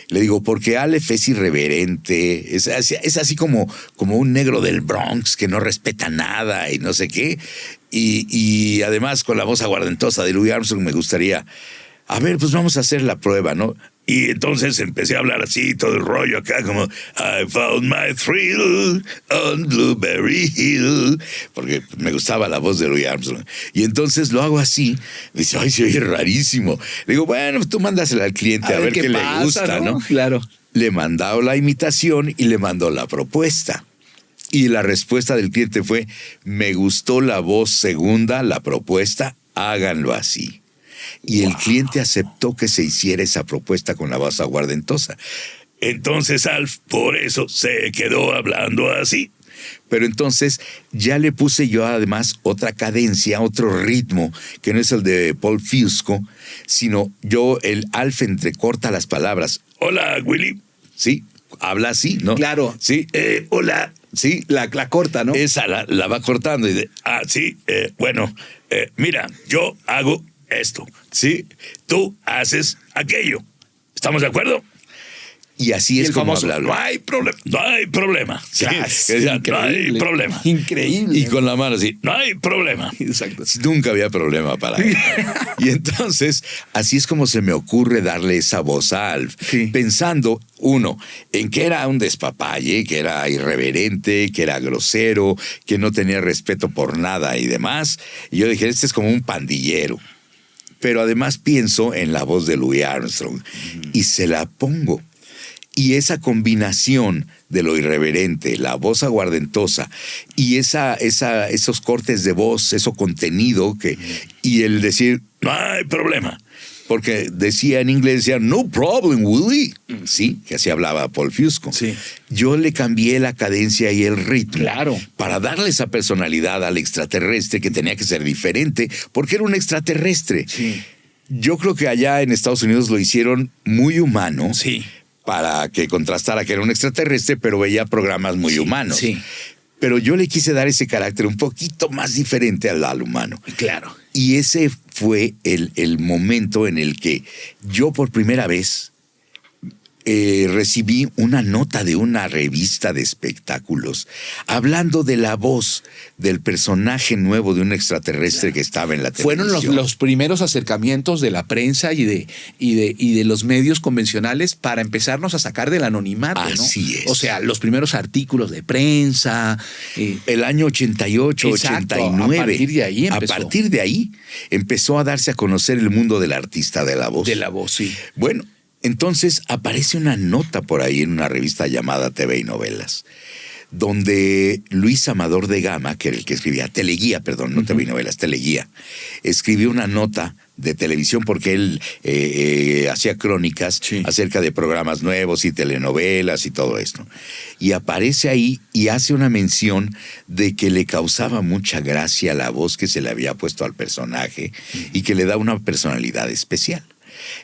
Le digo, porque Aleph es irreverente, es así como un negro del Bronx que no respeta nada y no sé qué. Y además con la voz aguardentosa de Louis Armstrong me gustaría, a ver, pues vamos a hacer la prueba, ¿no? Y entonces empecé a hablar así, todo el rollo acá, como I found my thrill on Blueberry Hill, porque me gustaba la voz de Louis Armstrong. Y entonces lo hago así, me dice, ay, se oye rarísimo. Le digo, bueno, tú mándasela al cliente a ver qué
pasa,
le gusta, ¿no?
Claro.
Le mandó la imitación y le mandó la propuesta. Y la respuesta del cliente fue, me gustó la voz segunda, la propuesta, háganlo así. Y el cliente aceptó que se hiciera esa propuesta con la voz aguardentosa. Entonces Alf, por eso se quedó hablando así. Pero entonces ya le puse yo además otra cadencia, otro ritmo, que no es el de Paul Fusco, sino el Alf entrecorta las palabras. Hola, Willy. Sí, habla así, ¿no?
Claro.
Sí, hola. Sí,
La corta, ¿no?
esa la va cortando y dice, sí, bueno, mira, yo hago esto, ¿sí? Tú haces aquello. ¿Estamos de acuerdo? Y así
Y
es
el
como
famoso,
habla.
no hay
problema. No hay problema. Sí,
Increíble.
no hay problema.
Increíble.
Y con la mano así, no hay problema.
Exacto.
Nunca había problema para él. Y entonces, así es como se me ocurre darle esa voz a Alf,
Sí.
pensando, uno, en que era un despapalle, que era irreverente, que era grosero, que no tenía respeto por nada y demás. Y yo dije, este es como un pandillero. Pero además pienso en la voz de Louis Armstrong y se la pongo. Y esa combinación de lo irreverente, la voz aguardentosa y esos cortes de voz, ese contenido y el decir, no hay problema. Porque decía en inglés, decía, no problem, Willy. Sí, que así hablaba Paul Fusco.
Sí.
Yo le cambié la cadencia y el ritmo.
Claro.
Para darle esa personalidad al extraterrestre que tenía que ser diferente, porque era un extraterrestre.
Sí.
Yo creo que allá en Estados Unidos lo hicieron muy humano.
Sí.
Para que contrastara que era un extraterrestre, pero veía programas muy humanos.
Sí.
Pero yo le quise dar ese carácter un poquito más diferente al humano.
Claro.
Y ese fue el momento en el que yo por primera vez recibí una nota de una revista de espectáculos hablando de la voz del personaje nuevo de un extraterrestre que estaba en la televisión.
Fueron los primeros acercamientos de la prensa y de los medios convencionales para empezarnos a sacar del anonimato, ¿no?
Así es.
O sea, los primeros artículos de prensa.
El año 88,
Exacto,
89.
a partir de ahí empezó.
A partir de ahí empezó a darse a conocer el mundo del artista de la voz.
De la voz, sí.
Bueno, entonces aparece una nota por ahí en una revista llamada TV y Novelas, donde Luis Amador de Gama, que era el que escribía Teleguía, perdón, no TV y Novelas, Teleguía, escribió una nota de televisión porque él hacía crónicas acerca de programas nuevos y telenovelas y todo esto. Y aparece ahí y hace una mención de que le causaba mucha gracia la voz que se le había puesto al personaje y que le da una personalidad especial.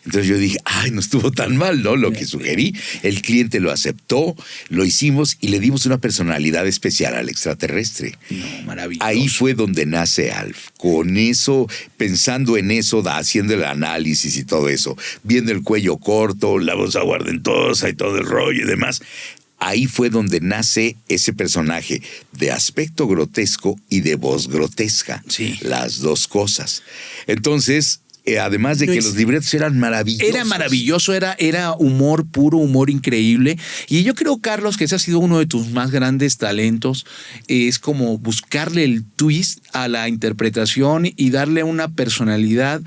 Entonces yo dije, ay, no estuvo tan mal, ¿no? Lo que sugerí, el cliente lo aceptó, lo hicimos y le dimos una personalidad especial al extraterrestre.
No, maravilloso.
Ahí fue donde nace Alf. Con eso, pensando en eso, haciendo el análisis y todo eso, viendo el cuello corto, la voz aguardentosa y todo el rollo y demás. Ahí fue donde nace ese personaje de aspecto grotesco y de voz grotesca.
Sí.
Las dos cosas. Entonces, además de
No
que
es-
los libretos eran maravillosos.
Era maravilloso, era humor puro, humor increíble. Y yo creo, Carlos, que ese ha sido uno de tus más grandes talentos. Es como buscarle el twist a la interpretación y darle una personalidad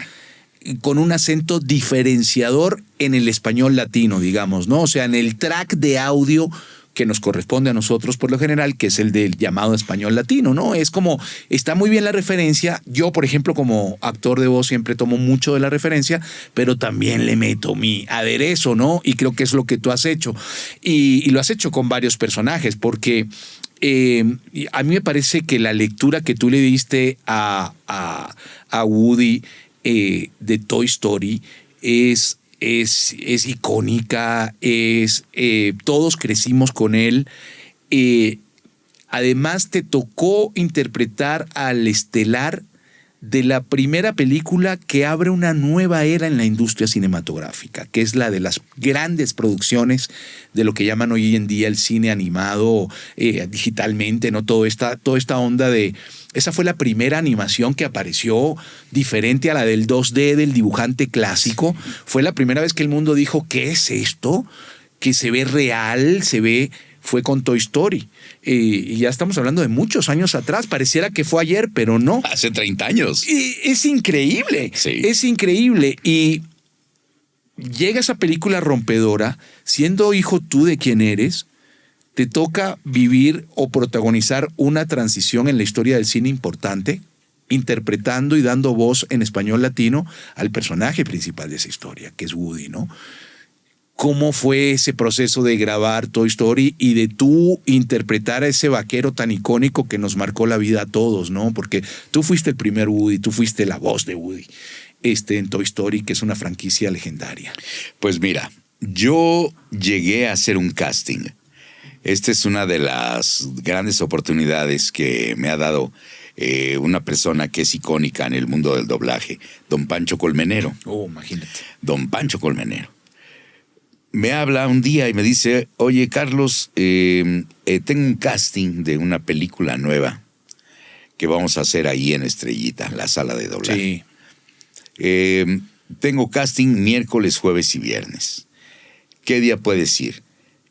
con un acento diferenciador en el español latino, digamos, ¿no? O sea, en el track de audio que nos corresponde a nosotros por lo general, que es el del llamado español latino, ¿no? Es como, está muy bien la referencia. Yo, por ejemplo, como actor de voz siempre tomo mucho de la referencia, pero también le meto mi aderezo, ¿no? Y creo que es lo que tú has hecho. Y lo has hecho con varios personajes, porque a mí me parece que la lectura que tú le diste a Woody de Toy Story es icónica, todos crecimos con él. Además, te tocó interpretar al estelar de la primera película que abre una nueva era en la industria cinematográfica, que es la de las grandes producciones de lo que llaman hoy en día el cine animado digitalmente, ¿no? Toda esta onda de... Esa fue la primera animación que apareció diferente a la del 2D del dibujante clásico. Fue la primera vez que el mundo dijo, ¿qué es esto? Que se ve real, fue con Toy Story. Y ya estamos hablando de muchos años atrás. Pareciera que fue ayer, pero no.
Hace 30 años.
Y es increíble.
Sí.
Es increíble. Y llega esa película rompedora, siendo hijo tú de quien eres, te toca vivir o protagonizar una transición en la historia del cine importante, interpretando y dando voz en español latino al personaje principal de esa historia, que es Woody, ¿no? ¿Cómo fue ese proceso de grabar Toy Story y de tú interpretar a ese vaquero tan icónico que nos marcó la vida a todos, ¿no? Porque tú fuiste el primer Woody, tú fuiste la voz de Woody en Toy Story, que es una franquicia legendaria.
Pues mira, yo llegué a hacer un casting. Esta es una de las grandes oportunidades que me ha dado una persona que es icónica en el mundo del doblaje, don Pancho Colmenero.
Oh, imagínate.
Don Pancho Colmenero. Me habla un día y me dice, oye, Carlos, tengo un casting de una película nueva que vamos a hacer ahí en Estrellita, la sala de doblaje.
Sí.
Tengo casting miércoles, jueves y viernes. ¿Qué día puedes ir?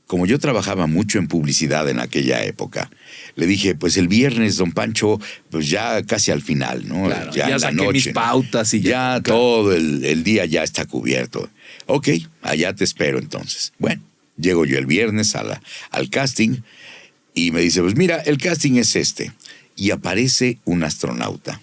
Como yo trabajaba mucho en publicidad en aquella época, le dije, pues el viernes, don Pancho, pues ya casi al final, ¿no?
Claro, ya
en la
saqué
noche,
mis pautas y
ya
claro.
todo el día ya está cubierto. Ok, allá te espero entonces. Bueno, llego yo el viernes al casting y me dice, pues mira, el casting es este. Y aparece un astronauta,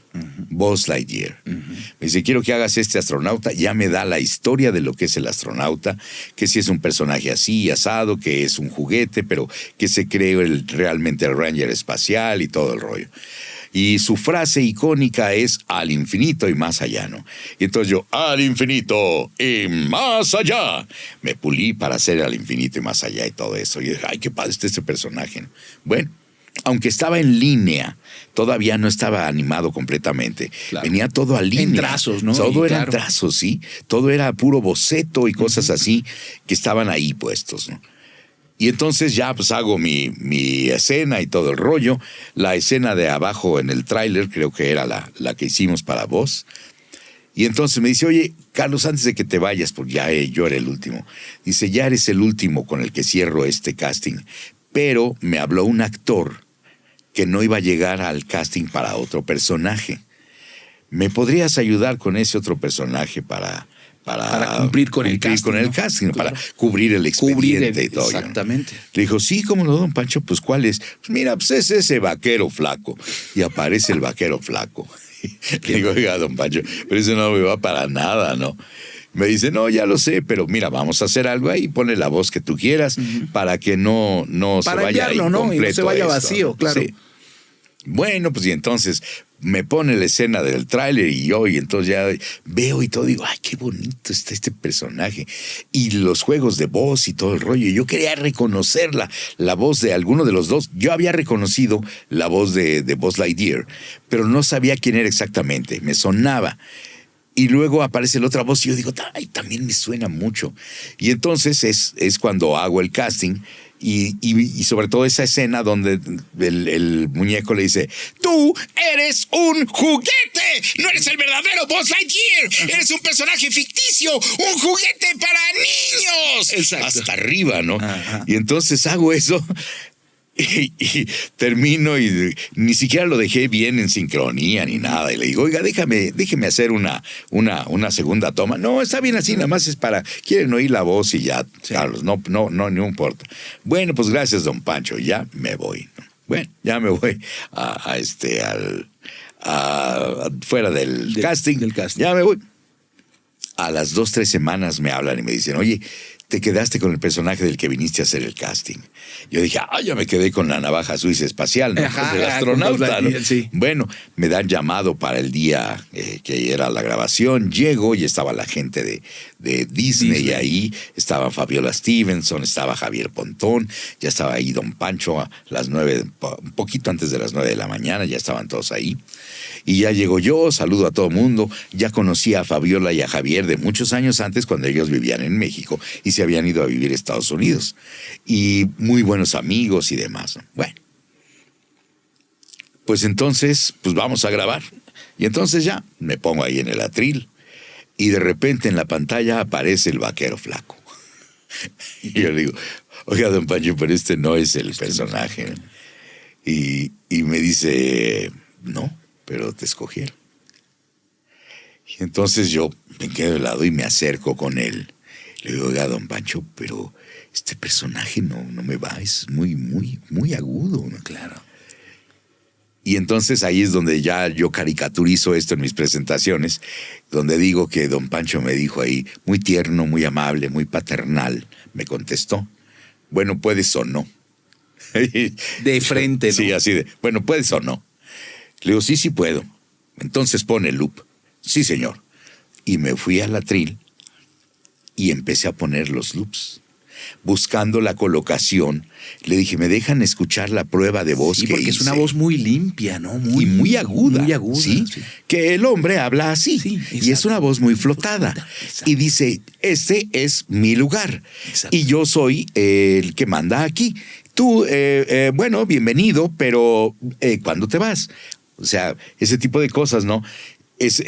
Buzz Lightyear. Me dice, quiero que hagas este astronauta. Ya me da la historia de lo que es el astronauta, que si es un personaje así, asado, que es un juguete, pero que se creó realmente el Ranger espacial y todo el rollo. Y su frase icónica es al infinito y más allá, ¿no? Y entonces yo, al infinito y más allá. Me pulí para hacer al infinito y más allá y todo eso. Y dije, ay, qué padre está este personaje, ¿no? Bueno, aunque estaba en línea, todavía no estaba animado completamente.
Claro.
Venía todo a línea.
En trazos, ¿no?
Todo eran
claro.
trazos, sí. Todo era puro boceto y cosas así que estaban ahí puestos, ¿no? Y entonces ya pues hago mi escena y todo el rollo. La escena de abajo en el tráiler creo que era la que hicimos para vos. Y entonces me dice, oye, Carlos, antes de que te vayas, porque ya yo era el último. Dice, ya eres el último con el que cierro este casting. Pero me habló un actor que no iba a llegar al casting para otro personaje. ¿Me podrías ayudar con ese otro personaje para
cumplir con el casting,
con el
¿no?
casting,
Claro.
para cubrir el expediente y todo?
Exactamente.
Le dijo, sí, ¿cómo no, don Pancho? Pues, ¿cuál es? Pues mira, pues es ese vaquero flaco. Y aparece el vaquero flaco. Le digo, oiga, don Pancho, pero eso no me va para nada, ¿no? Me dice, no, ya lo sé, pero mira, vamos a hacer algo ahí, ponle la voz que tú quieras para que no se
Para
vaya
enviarlo, ¿no? Y no se vaya
esto,
vacío,
¿no?
claro.
Sí. Bueno, pues y entonces me pone la escena del tráiler y entonces ya veo y todo, digo, ay, qué bonito está este personaje. Y los juegos de voz y todo el rollo. Yo quería reconocer la voz de alguno de los dos. Yo había reconocido la voz de Buzz Lightyear, pero no sabía quién era exactamente. Me sonaba. Y luego aparece la otra voz y yo digo, ay, también me suena mucho. Y entonces es cuando hago el casting Y sobre todo esa escena donde el muñeco le dice, tú eres un juguete, no eres el verdadero Buzz Lightyear, eres un personaje ficticio, un juguete para niños.
Exacto.
Hasta arriba, ¿no?
Ajá.
Y entonces hago eso y termino y ni siquiera lo dejé bien en sincronía ni nada. Y le digo, oiga, déjeme hacer una segunda toma. No, está bien así, nada más es para, quieren oír la voz y ya, sí. Carlos, no importa. Bueno, pues gracias, don Pancho, ya me voy. Bueno, ya me voy fuera del casting. Ya me voy. A las 2-3 semanas me hablan y me dicen, oye, te quedaste con el personaje del que viniste a hacer el casting. Yo dije, ya me quedé con la navaja suiza espacial, ¿no?
Ajá,
el astronauta, ¿no?
Sí.
Bueno, me dan llamado para el día que era la grabación. Llego y estaba la gente de Disney y ahí estaba Fabiola Stevenson, estaba Javier Pontón, ya estaba ahí don Pancho a las 9, un poquito antes de las 9 de la mañana, ya estaban todos ahí. Y ya llego yo, saludo a todo mundo. Ya conocí a Fabiola y a Javier de muchos años antes cuando ellos vivían en México y se habían ido a vivir a Estados Unidos. Y muy buenos amigos y demás. Bueno, pues entonces, pues vamos a grabar. Y entonces ya me pongo ahí en el atril y de repente en la pantalla aparece el vaquero flaco. Y yo le digo, oiga, don Pancho, pero este no es el personaje. Y me dice, no, pero te escogieron. Y entonces yo me quedo de lado y me acerco con él. Le digo, oiga, don Pancho, pero este personaje no me va, es muy agudo, ¿no?
Claro.
Y entonces ahí es donde ya yo caricaturizo esto en mis presentaciones, donde digo que don Pancho me dijo ahí, muy tierno, muy amable, muy paternal, me contestó, bueno, puedes o no.
De frente, ¿no?
Sí, así de, bueno, puedes o no. Le digo, sí puedo. Entonces pone el loop. Sí, señor. Y me fui al atril y empecé a poner los loops. Buscando la colocación, le dije, ¿me dejan escuchar la prueba de voz que
porque
hice?
es una voz muy limpia, ¿no?
Muy aguda.
Muy aguda,
¿sí?
Sí.
Que el hombre habla así.
Sí,
y es una voz muy flotada.
Exacto.
Y dice, este es mi lugar.
Exacto.
Y yo soy el que manda aquí. Tú, bueno, bienvenido, pero ¿cuándo te vas? O sea, ese tipo de cosas, ¿no? Es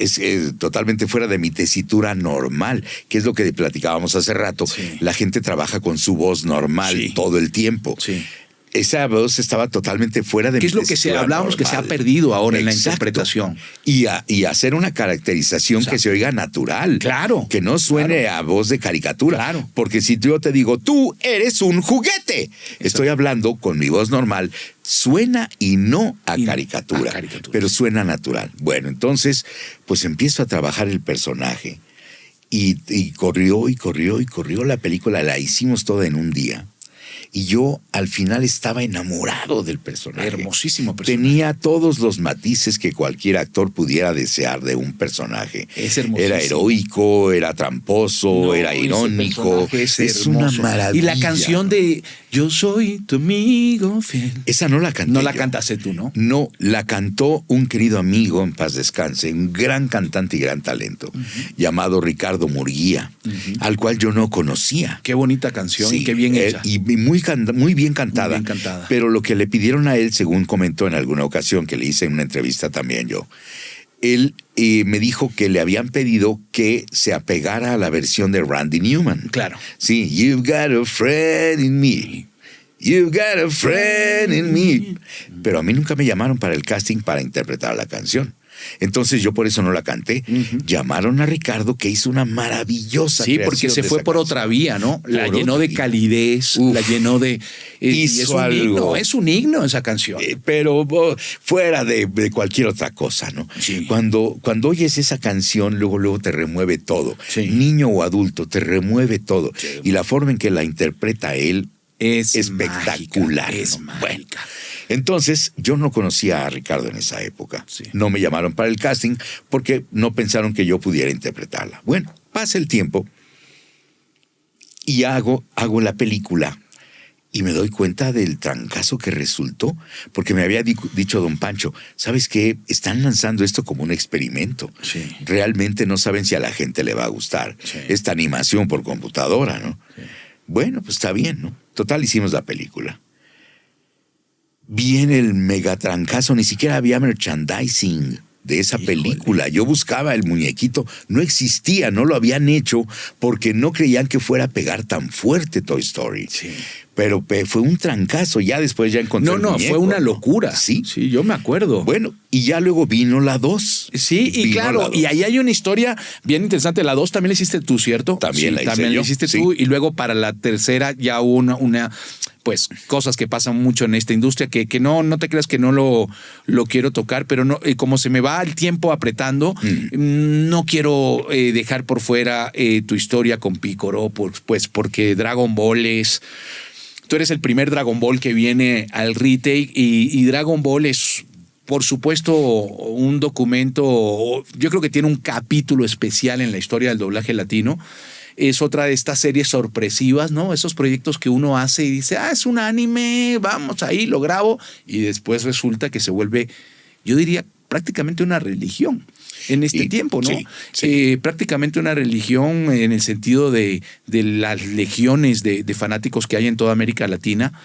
totalmente fuera de mi tesitura normal, que es lo que platicábamos hace rato.
Sí.
La gente trabaja con su voz normal todo el tiempo.
Sí.
Esa voz estaba totalmente fuera de mi tesitura.
¿Qué es lo que hablábamos que se ha perdido ahora en la interpretación?
Y hacer una caracterización que se oiga natural.
Claro.
Que no suene a voz de caricatura.
Claro.
Porque si yo te digo, tú eres un juguete, estoy hablando con mi voz normal, suena y no a caricatura, pero suena natural. Bueno, entonces, pues empiezo a trabajar el personaje y corrió la película, la hicimos toda en un día. Y yo al final estaba enamorado del personaje.
Hermosísimo personaje.
Tenía todos los matices que cualquier actor pudiera desear de un personaje.
Es hermosísimo.
Era heroico, era tramposo, era irónico.
Es
una maravilla.
Y la canción de Yo soy tu amigo fiel.
Esa no la canté.
No la cantaste tú, ¿no?
No, la cantó un querido amigo, en paz descanse, un gran cantante y gran talento, llamado Ricardo Murguía, al cual yo no conocía.
Qué bonita canción y qué bien hecha.
Y muy bien cantada.
Muy bien cantada.
Pero lo que le pidieron a él, según comentó en alguna ocasión, que le hice en una entrevista también yo, él me dijo que le habían pedido que se apegara a la versión de Randy Newman.
Claro.
Sí, You've got a friend in me. You've got a friend in me. Pero a mí nunca me llamaron para el casting para interpretar la canción. Entonces yo por eso no la canté. Llamaron a Ricardo, que hizo una maravillosa
creación. Sí, porque se fue por otra vía, ¿no? La llenó de calidez, la llenó de...
hizo algo.
Es un himno esa canción.
Pero fuera de cualquier otra cosa, ¿no? Sí. Cuando oyes esa canción, luego te remueve todo. Sí. Niño o adulto, te remueve todo. Sí. Y la forma en que la interpreta él es espectacular.
Mágica, es
¿no?
mágica.
Bueno. Entonces, yo no conocía a Ricardo en esa época. Sí. No me llamaron para el casting porque no pensaron que yo pudiera interpretarla. Bueno, pasa el tiempo y hago la película y me doy cuenta del trancazo que resultó, porque me había dicho don Pancho, ¿sabes qué? Están lanzando esto como un experimento. Sí. Realmente no saben si a la gente le va a gustar esta animación por computadora, ¿no? Sí. Bueno, pues está bien, ¿no? Total, hicimos la película. Viene el megatrancazo, ni siquiera había merchandising de esa película. Yo buscaba el muñequito, no existía, no lo habían hecho porque no creían que fuera a pegar tan fuerte Toy Story.
Sí.
Pero fue un trancazo, ya después ya encontré el muñeco,
fue una locura.
Sí.
Sí, yo me acuerdo.
Bueno, y ya luego vino la 2.
Sí, y claro, y ahí hay una historia bien interesante. La 2 también la hiciste tú, ¿cierto?
También la hice
también
yo,
la hiciste
sí.
tú, y luego para la tercera ya hubo una pues cosas que pasan mucho en esta industria que no te creas que no lo quiero tocar, pero no, como se me va el tiempo apretando, no quiero dejar por fuera tu historia con Picoro, pues porque Dragon Ball es... Tú eres el primer Dragon Ball que viene al retake y Dragon Ball es, por supuesto, un documento, yo creo que tiene un capítulo especial en la historia del doblaje latino. Es otra de estas series sorpresivas, ¿no? Esos proyectos que uno hace y dice, es un anime, vamos ahí, lo grabo, y después resulta que se vuelve, yo diría, prácticamente una religión en este tiempo, ¿no?
Sí.
Prácticamente una religión en el sentido de las legiones de fanáticos que hay en toda América Latina.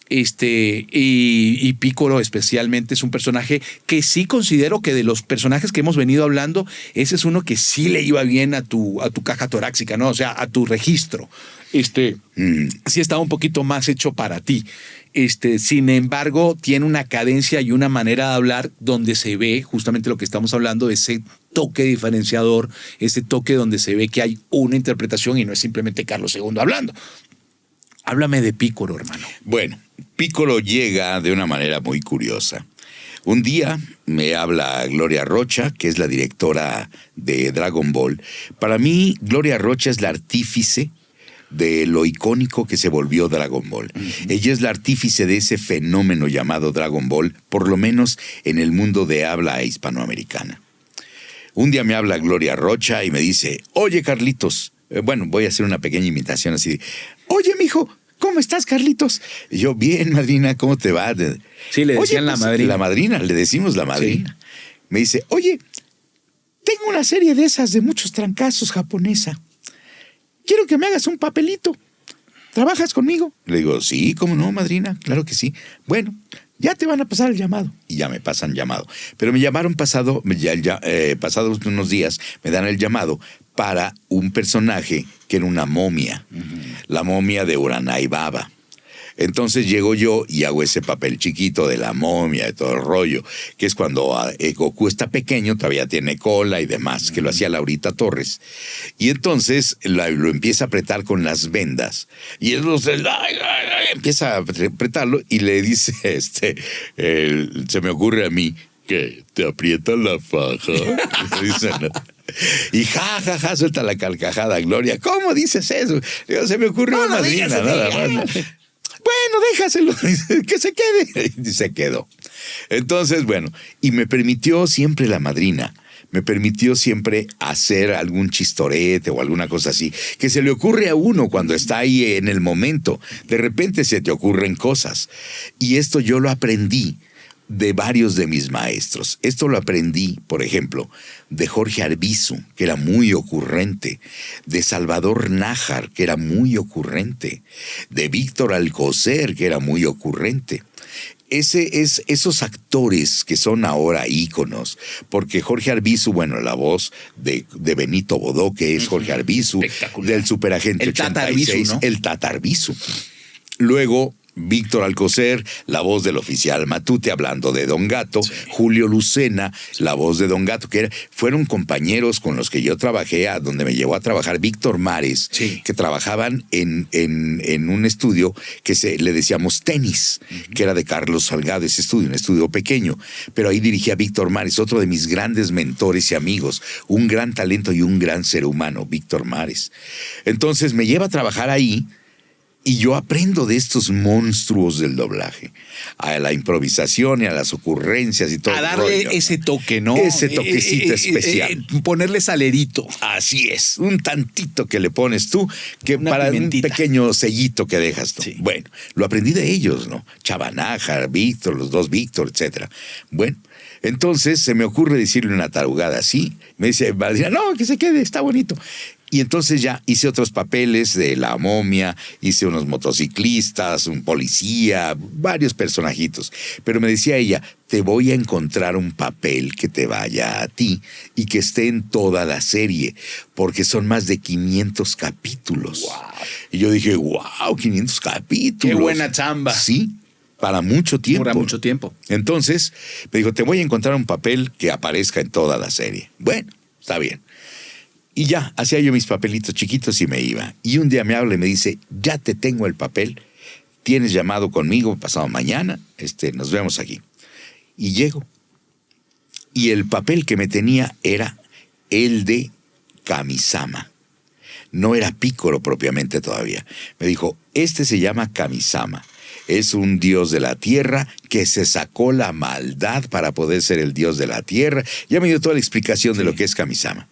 Y Picoro especialmente es un personaje que sí considero que de los personajes que hemos venido hablando, ese es uno que sí le iba bien a tu caja torácica, ¿no? O sea, a tu registro. Sí estaba un poquito más hecho para ti. Sin embargo, tiene una cadencia y una manera de hablar donde se ve justamente lo que estamos hablando, ese toque diferenciador, ese toque donde se ve que hay una interpretación y no es simplemente Carlos II hablando. Háblame de Picoro, hermano.
Bueno, Picoro llega de una manera muy curiosa. Un día me habla Gloria Rocha, que es la directora de Dragon Ball. Para mí, Gloria Rocha es la artífice de lo icónico que se volvió Dragon Ball. Ella es la artífice de ese fenómeno llamado Dragon Ball, por lo menos en el mundo de habla hispanoamericana. Un día me habla Gloria Rocha y me dice, oye, Carlitos, bueno, voy a hacer una pequeña imitación así de, oye, mijo, ¿cómo estás, Carlitos? Y yo, bien, madrina, ¿cómo te va?
Sí, le decían la madrina.
La madrina, le decimos la madrina.
Sí.
Me dice, oye, tengo una serie de esas de muchos trancazos japonesa. Quiero que me hagas un papelito. ¿Trabajas conmigo? Le digo, sí, ¿cómo no, madrina? Claro que sí. Bueno, ya te van a pasar el llamado. Y ya me pasan llamado. Pero me llamaron pasados unos días, me dan el llamado para un personaje que era una momia. La momia de Uranai Baba. Entonces llego yo y hago ese papel chiquito de la momia, de todo el rollo, que es cuando Goku está pequeño, todavía tiene cola y demás, que lo hacía Laurita Torres. Y entonces lo empieza a apretar con las vendas. Y él empieza a apretarlo y le dice, se me ocurre a mí, que te aprieta la faja. Y ja, suelta la carcajada, Gloria. ¿Cómo dices eso? Digo, se me ocurrió una madrina, nada más. Bueno, déjaselo, que se quede. Y se quedó. Entonces, bueno, y me permitió siempre la madrina, me permitió siempre hacer algún chistorete o alguna cosa así, que se le ocurre a uno cuando está ahí en el momento. De repente se te ocurren cosas. Y esto yo lo aprendí de varios de mis maestros. Esto lo aprendí, por ejemplo, de Jorge Arbizu, que era muy ocurrente, de Salvador Nájar, que era muy ocurrente, de Víctor Alcocer, que era muy ocurrente. Esos actores que son ahora íconos, porque Jorge Arbizu, bueno, la voz de Benito Bodó, que es Jorge Arbizu, del Superagente 86, ¿no? El Tata Arbizu. Luego Víctor Alcocer, la voz del oficial Matute, hablando de Don Gato. Sí. Julio Lucena, la voz de Don Gato, que fueron compañeros con los que yo trabajé, donde me llevó a trabajar Víctor Mares, sí, que trabajaban en un estudio que le decíamos Tenis, que era de Carlos Salgado, ese estudio, un estudio pequeño, pero ahí dirigía Víctor Mares, otro de mis grandes mentores y amigos, un gran talento y un gran ser humano, Víctor Mares. Entonces me lleva a trabajar ahí. Y yo aprendo de estos monstruos del doblaje, a la improvisación y a las ocurrencias y todo.
A darle ese toque, ¿no?
Ese toquecito especial.
Ponerle salerito.
Así es, un tantito que le pones tú, que para pimentita. Un pequeño sellito que dejas tú. Sí. Bueno, lo aprendí de ellos, ¿no? Chavanaja, Víctor, los dos Víctor, etcétera. Bueno, entonces se me ocurre decirle una tarugada así. Me dice, no, que se quede, está bonito. Y entonces ya hice otros papeles de la momia, hice unos motociclistas, un policía, varios personajitos. Pero me decía ella, te voy a encontrar un papel que te vaya a ti y que esté en toda la serie, porque son más de 500 capítulos.
Wow.
Y yo dije, wow, 500 capítulos.
Qué buena chamba.
Sí, para mucho tiempo.
Para mucho tiempo.
Entonces me dijo, te voy a encontrar un papel que aparezca en toda la serie. Bueno, está bien. Y ya, hacía yo mis papelitos chiquitos y me iba. Y un día me habla y me dice, ya te tengo el papel, tienes llamado conmigo pasado mañana, nos vemos aquí. Y llego. Y el papel que me tenía era el de Kamisama. No era Piccolo propiamente todavía. Me dijo, este se llama Kamisama. Es un dios de la tierra que se sacó la maldad para poder ser el dios de la tierra. Ya me dio toda la explicación de lo que es Kamisama.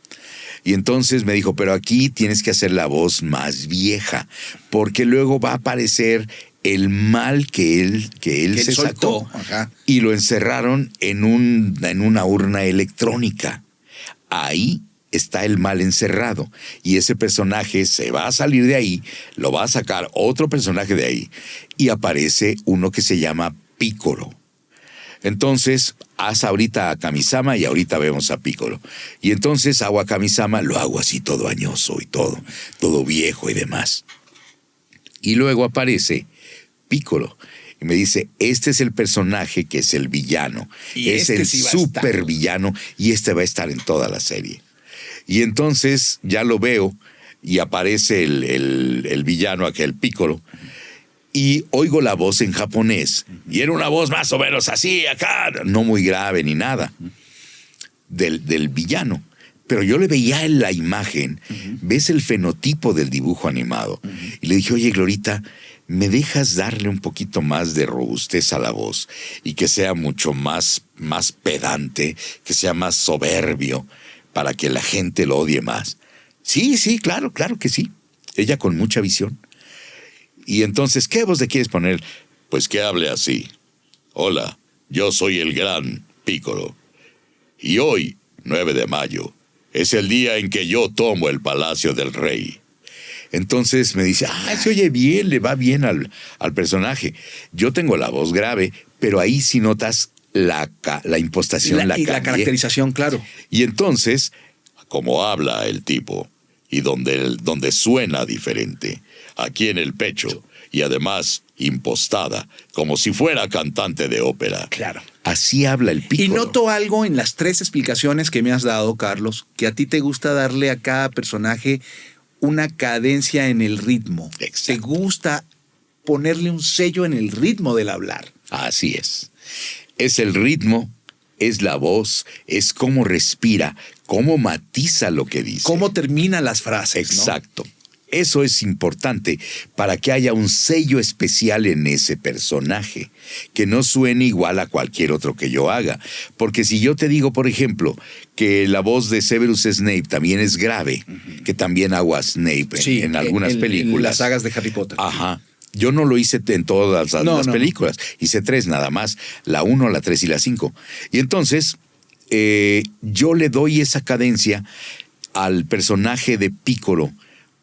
Y entonces me dijo, pero aquí tienes que hacer la voz más vieja, porque luego va a aparecer el mal que él se
soltó.
sacó.
Ajá.
Y lo encerraron en una urna electrónica. Ahí está el mal encerrado. Y ese personaje se va a salir de ahí, lo va a sacar otro personaje de ahí, y aparece uno que se llama Piccolo. Entonces, haz ahorita a Kamisama y ahorita vemos a Piccolo. Y entonces hago a Kamisama, lo hago así todo añoso y todo viejo y demás. Y luego aparece Piccolo y me dice, este es el personaje que es el villano.
Y
es el
sí
super villano y este va a estar en toda la serie. Y entonces ya lo veo y aparece el villano, aquel Piccolo. Y oigo la voz en japonés. Y era una voz más o menos así, acá, no muy grave ni nada, del villano. Pero yo le veía en la imagen, ves el fenotipo del dibujo animado. Y le dije, oye, Glorita, ¿me dejas darle un poquito más de robustez a la voz? Y que sea mucho más pedante, que sea más soberbio, para que la gente lo odie más. Sí, claro que sí. Ella con mucha visión. Y entonces, ¿qué voz le quieres poner? Pues que hable así. Hola, yo soy el gran Piccolo. Y hoy, 9 de mayo, es el día en que yo tomo el palacio del rey. Entonces me dice, se oye bien, le va bien al personaje. Yo tengo la voz grave, pero ahí sí notas la impostación,
la caracterización, claro.
Y entonces, como habla el tipo, y donde suena diferente, aquí en el pecho, y además impostada, como si fuera cantante de ópera.
Claro.
Así habla el Piccolo.
Y noto algo en las 3 explicaciones que me has dado, Carlos, que a ti te gusta darle a cada personaje una cadencia en el ritmo.
Exacto.
Te gusta ponerle un sello en el ritmo del hablar.
Así es. Es el ritmo, es la voz, es cómo respira, cómo matiza lo que dice.
Cómo termina las frases, ¿no?
Exacto. Eso es importante para que haya un sello especial en ese personaje, que no suene igual a cualquier otro que yo haga. Porque si yo te digo, por ejemplo, que la voz de Severus Snape también es grave, que también hago a Snape en algunas películas.
En las sagas de Harry Potter.
Ajá. Yo no lo hice en todas las películas. Hice 3 nada más, la 1, la 3 y la 5. Y entonces, yo le doy esa cadencia al personaje de Piccolo,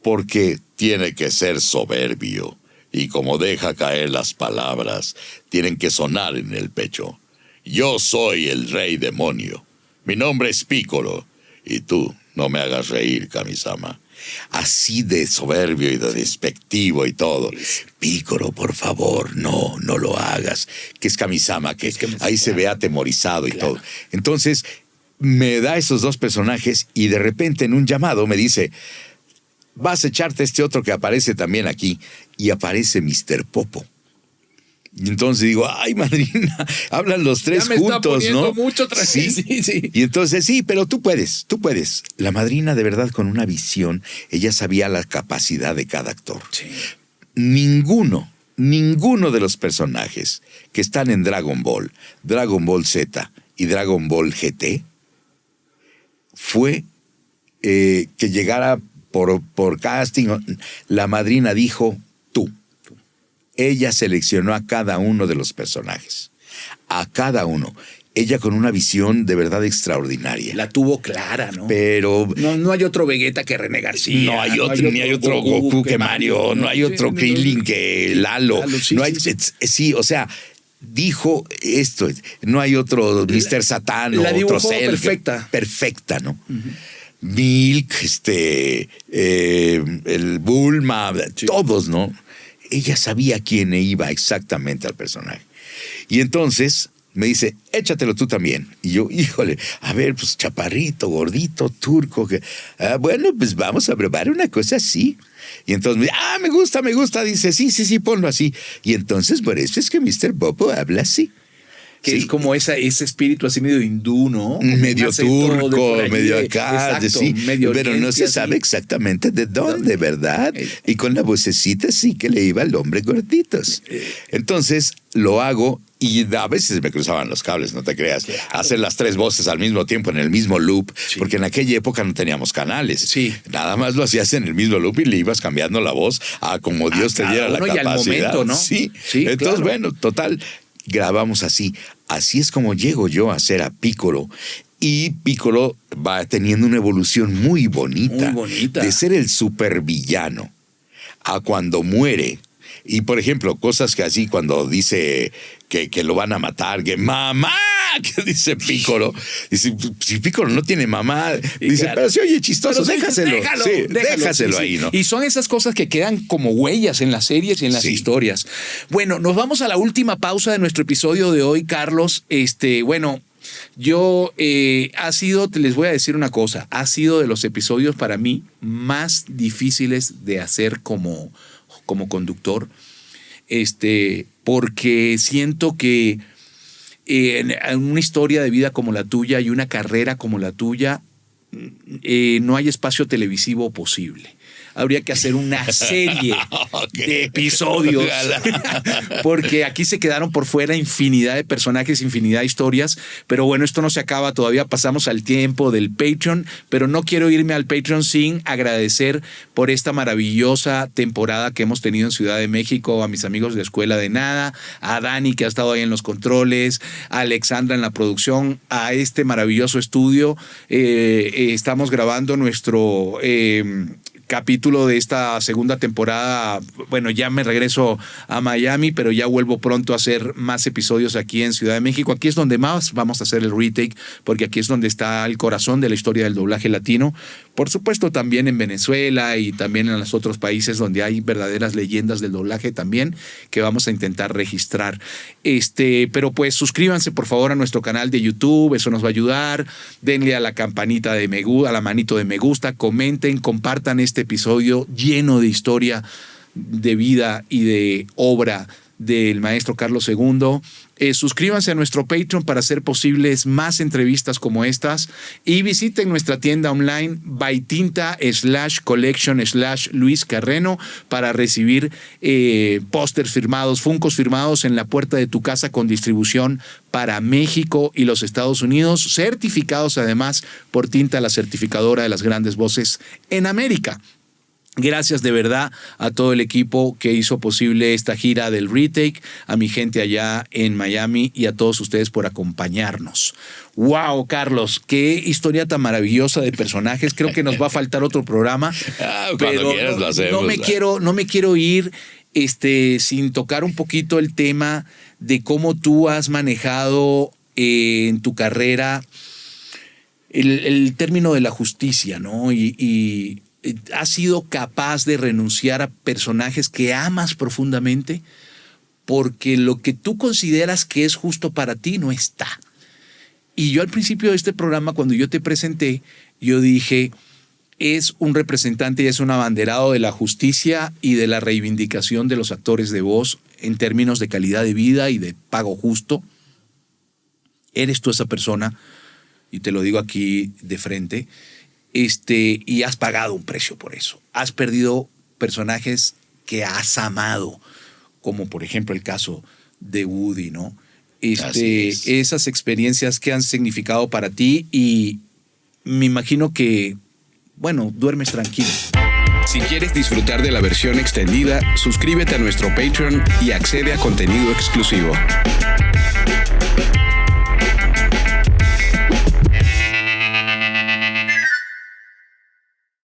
porque tiene que ser soberbio, y como deja caer las palabras, tienen que sonar en el pecho. Yo soy el rey demonio. Mi nombre es Piccolo, y tú no me hagas reír, Kamisama. Así de soberbio y de despectivo y todo. Piccolo, por favor, no lo hagas. Que es Kamisama, que ahí se ve atemorizado y todo. Entonces, me da esos 2 personajes y de repente en un llamado me dice, vas a echarte este otro que aparece también aquí. Y aparece Mr. Popo. Y entonces digo, ay, madrina, hablan los 3
ya me
juntos,
está poniendo
¿no?
Mucho
¿Sí?
Sí.
Y entonces, sí, pero tú puedes. La madrina, de verdad, con una visión, ella sabía la capacidad de cada actor.
Sí.
Ninguno de los personajes que están en Dragon Ball Z y Dragon Ball GT fue que llegara por casting. La madrina dijo, tú. Ella seleccionó a cada uno de los personajes. A cada uno. ella con una visión de verdad extraordinaria.
La tuvo clara, ¿no?
Pero
no hay otro Vegeta que René García.
No hay otro Goku que Mario, no hay otro Krillin que Lalo.
Sí,
no hay,
sí.
O sea, dijo esto, no hay otro Mr. Satan o otro Cell. Perfecta, ¿no? Milk, el Bulma, todos, ¿no? Ella sabía quién iba exactamente al personaje. Y entonces me dice, échatelo tú también. Y yo, híjole, a ver, pues chaparrito, gordito, turco. Bueno, pues vamos a probar una cosa así. Y entonces me dice, me gusta. Dice, sí, ponlo así. Y entonces por eso es que Mr. Popo habla así.
Que es como ese espíritu así medio hindú, ¿no?
Medio turco, medio acá,
exacto,
sí.
Medio
pero no se sabe exactamente de dónde, ¿verdad? Y con la vocecita sí que le iba al hombre gorditos. Entonces lo hago y a veces me cruzaban los cables, no te creas. Claro. Hacer las 3 voces al mismo tiempo en el mismo loop, sí. Porque en aquella época no teníamos canales.
Sí.
Nada más lo hacías en el mismo loop y le ibas cambiando la voz a como Dios te diera la capacidad. Y al momento, ¿no? Sí. Entonces, claro. Bueno, total, grabamos así. Así es como llego yo a hacer a Piccolo. Y Piccolo va teniendo una evolución muy bonita.
Muy bonita.
De ser el supervillano a cuando muere. Y, por ejemplo, cosas que así cuando dice que lo van a matar, que ¡mamá! Que dice Piccolo. Dice, si Piccolo no tiene mamá, dice, claro. Pero si oye chistoso, déjaselo ahí, ¿no?
Y son esas cosas que quedan como huellas en las series y en las historias. Bueno, nos vamos a la última pausa de nuestro episodio de hoy, Carlos. Yo les voy a decir una cosa, ha sido de los episodios para mí más difíciles de hacer como conductor, porque siento que en una historia de vida como la tuya y una carrera como la tuya, no hay espacio televisivo posible. Habría que hacer una serie de episodios, porque aquí se quedaron por fuera infinidad de personajes, infinidad de historias, pero bueno, esto no se acaba, todavía pasamos al tiempo del Patreon, pero no quiero irme al Patreon sin agradecer por esta maravillosa temporada que hemos tenido en Ciudad de México, a mis amigos de Escuela de Nada, a Dani que ha estado ahí en los controles, a Alexandra en la producción, a este maravilloso estudio. Estamos grabando nuestro capítulo de esta segunda temporada. Bueno, ya me regreso a Miami, pero ya vuelvo pronto a hacer más episodios aquí en Ciudad de México. Aquí es donde más vamos a hacer el retake, porque aquí es donde está el corazón de la historia del doblaje latino. Por supuesto, también en Venezuela y también en los otros países donde hay verdaderas leyendas del doblaje también, que vamos a intentar registrar. Pero pues suscríbanse por favor a nuestro canal de YouTube, eso nos va a ayudar. Denle a la campanita de me gusta, a la manito de me gusta, comenten, compartan este episodio lleno de historia, de vida y de obra del maestro Carlos II. Suscríbanse a nuestro Patreon para hacer posibles más entrevistas como estas y visiten nuestra tienda online bytinta/collection/Luis Carreno para recibir pósters firmados, funcos firmados en la puerta de tu casa con distribución para México y los Estados Unidos, certificados además por Tinta, la certificadora de las grandes voces en América. Gracias de verdad a todo el equipo que hizo posible esta gira del retake, a mi gente allá en Miami y a todos ustedes por acompañarnos. ¡Wow, Carlos! ¡Qué historia tan maravillosa de personajes! Creo que nos va a faltar otro programa.
Pero quieras, lo hacemos,
no me quiero ir sin tocar un poquito el tema de cómo tú has manejado en tu carrera el término de la justicia, ¿no? Y has sido capaz de renunciar a personajes que amas profundamente porque lo que tú consideras que es justo para ti no está. Y yo al principio de este programa, cuando yo te presenté, yo dije, es un representante y es un abanderado de la justicia y de la reivindicación de los actores de voz en términos de calidad de vida y de pago justo. Eres tú esa persona, y te lo digo aquí de frente, y has pagado un precio por eso. Has perdido personajes que has amado, como por ejemplo el caso de Woody, ¿no? Esas experiencias que han significado para ti, y me imagino que, bueno, duermes tranquilo.
Si quieres disfrutar de la versión extendida, suscríbete a nuestro Patreon y accede a contenido exclusivo.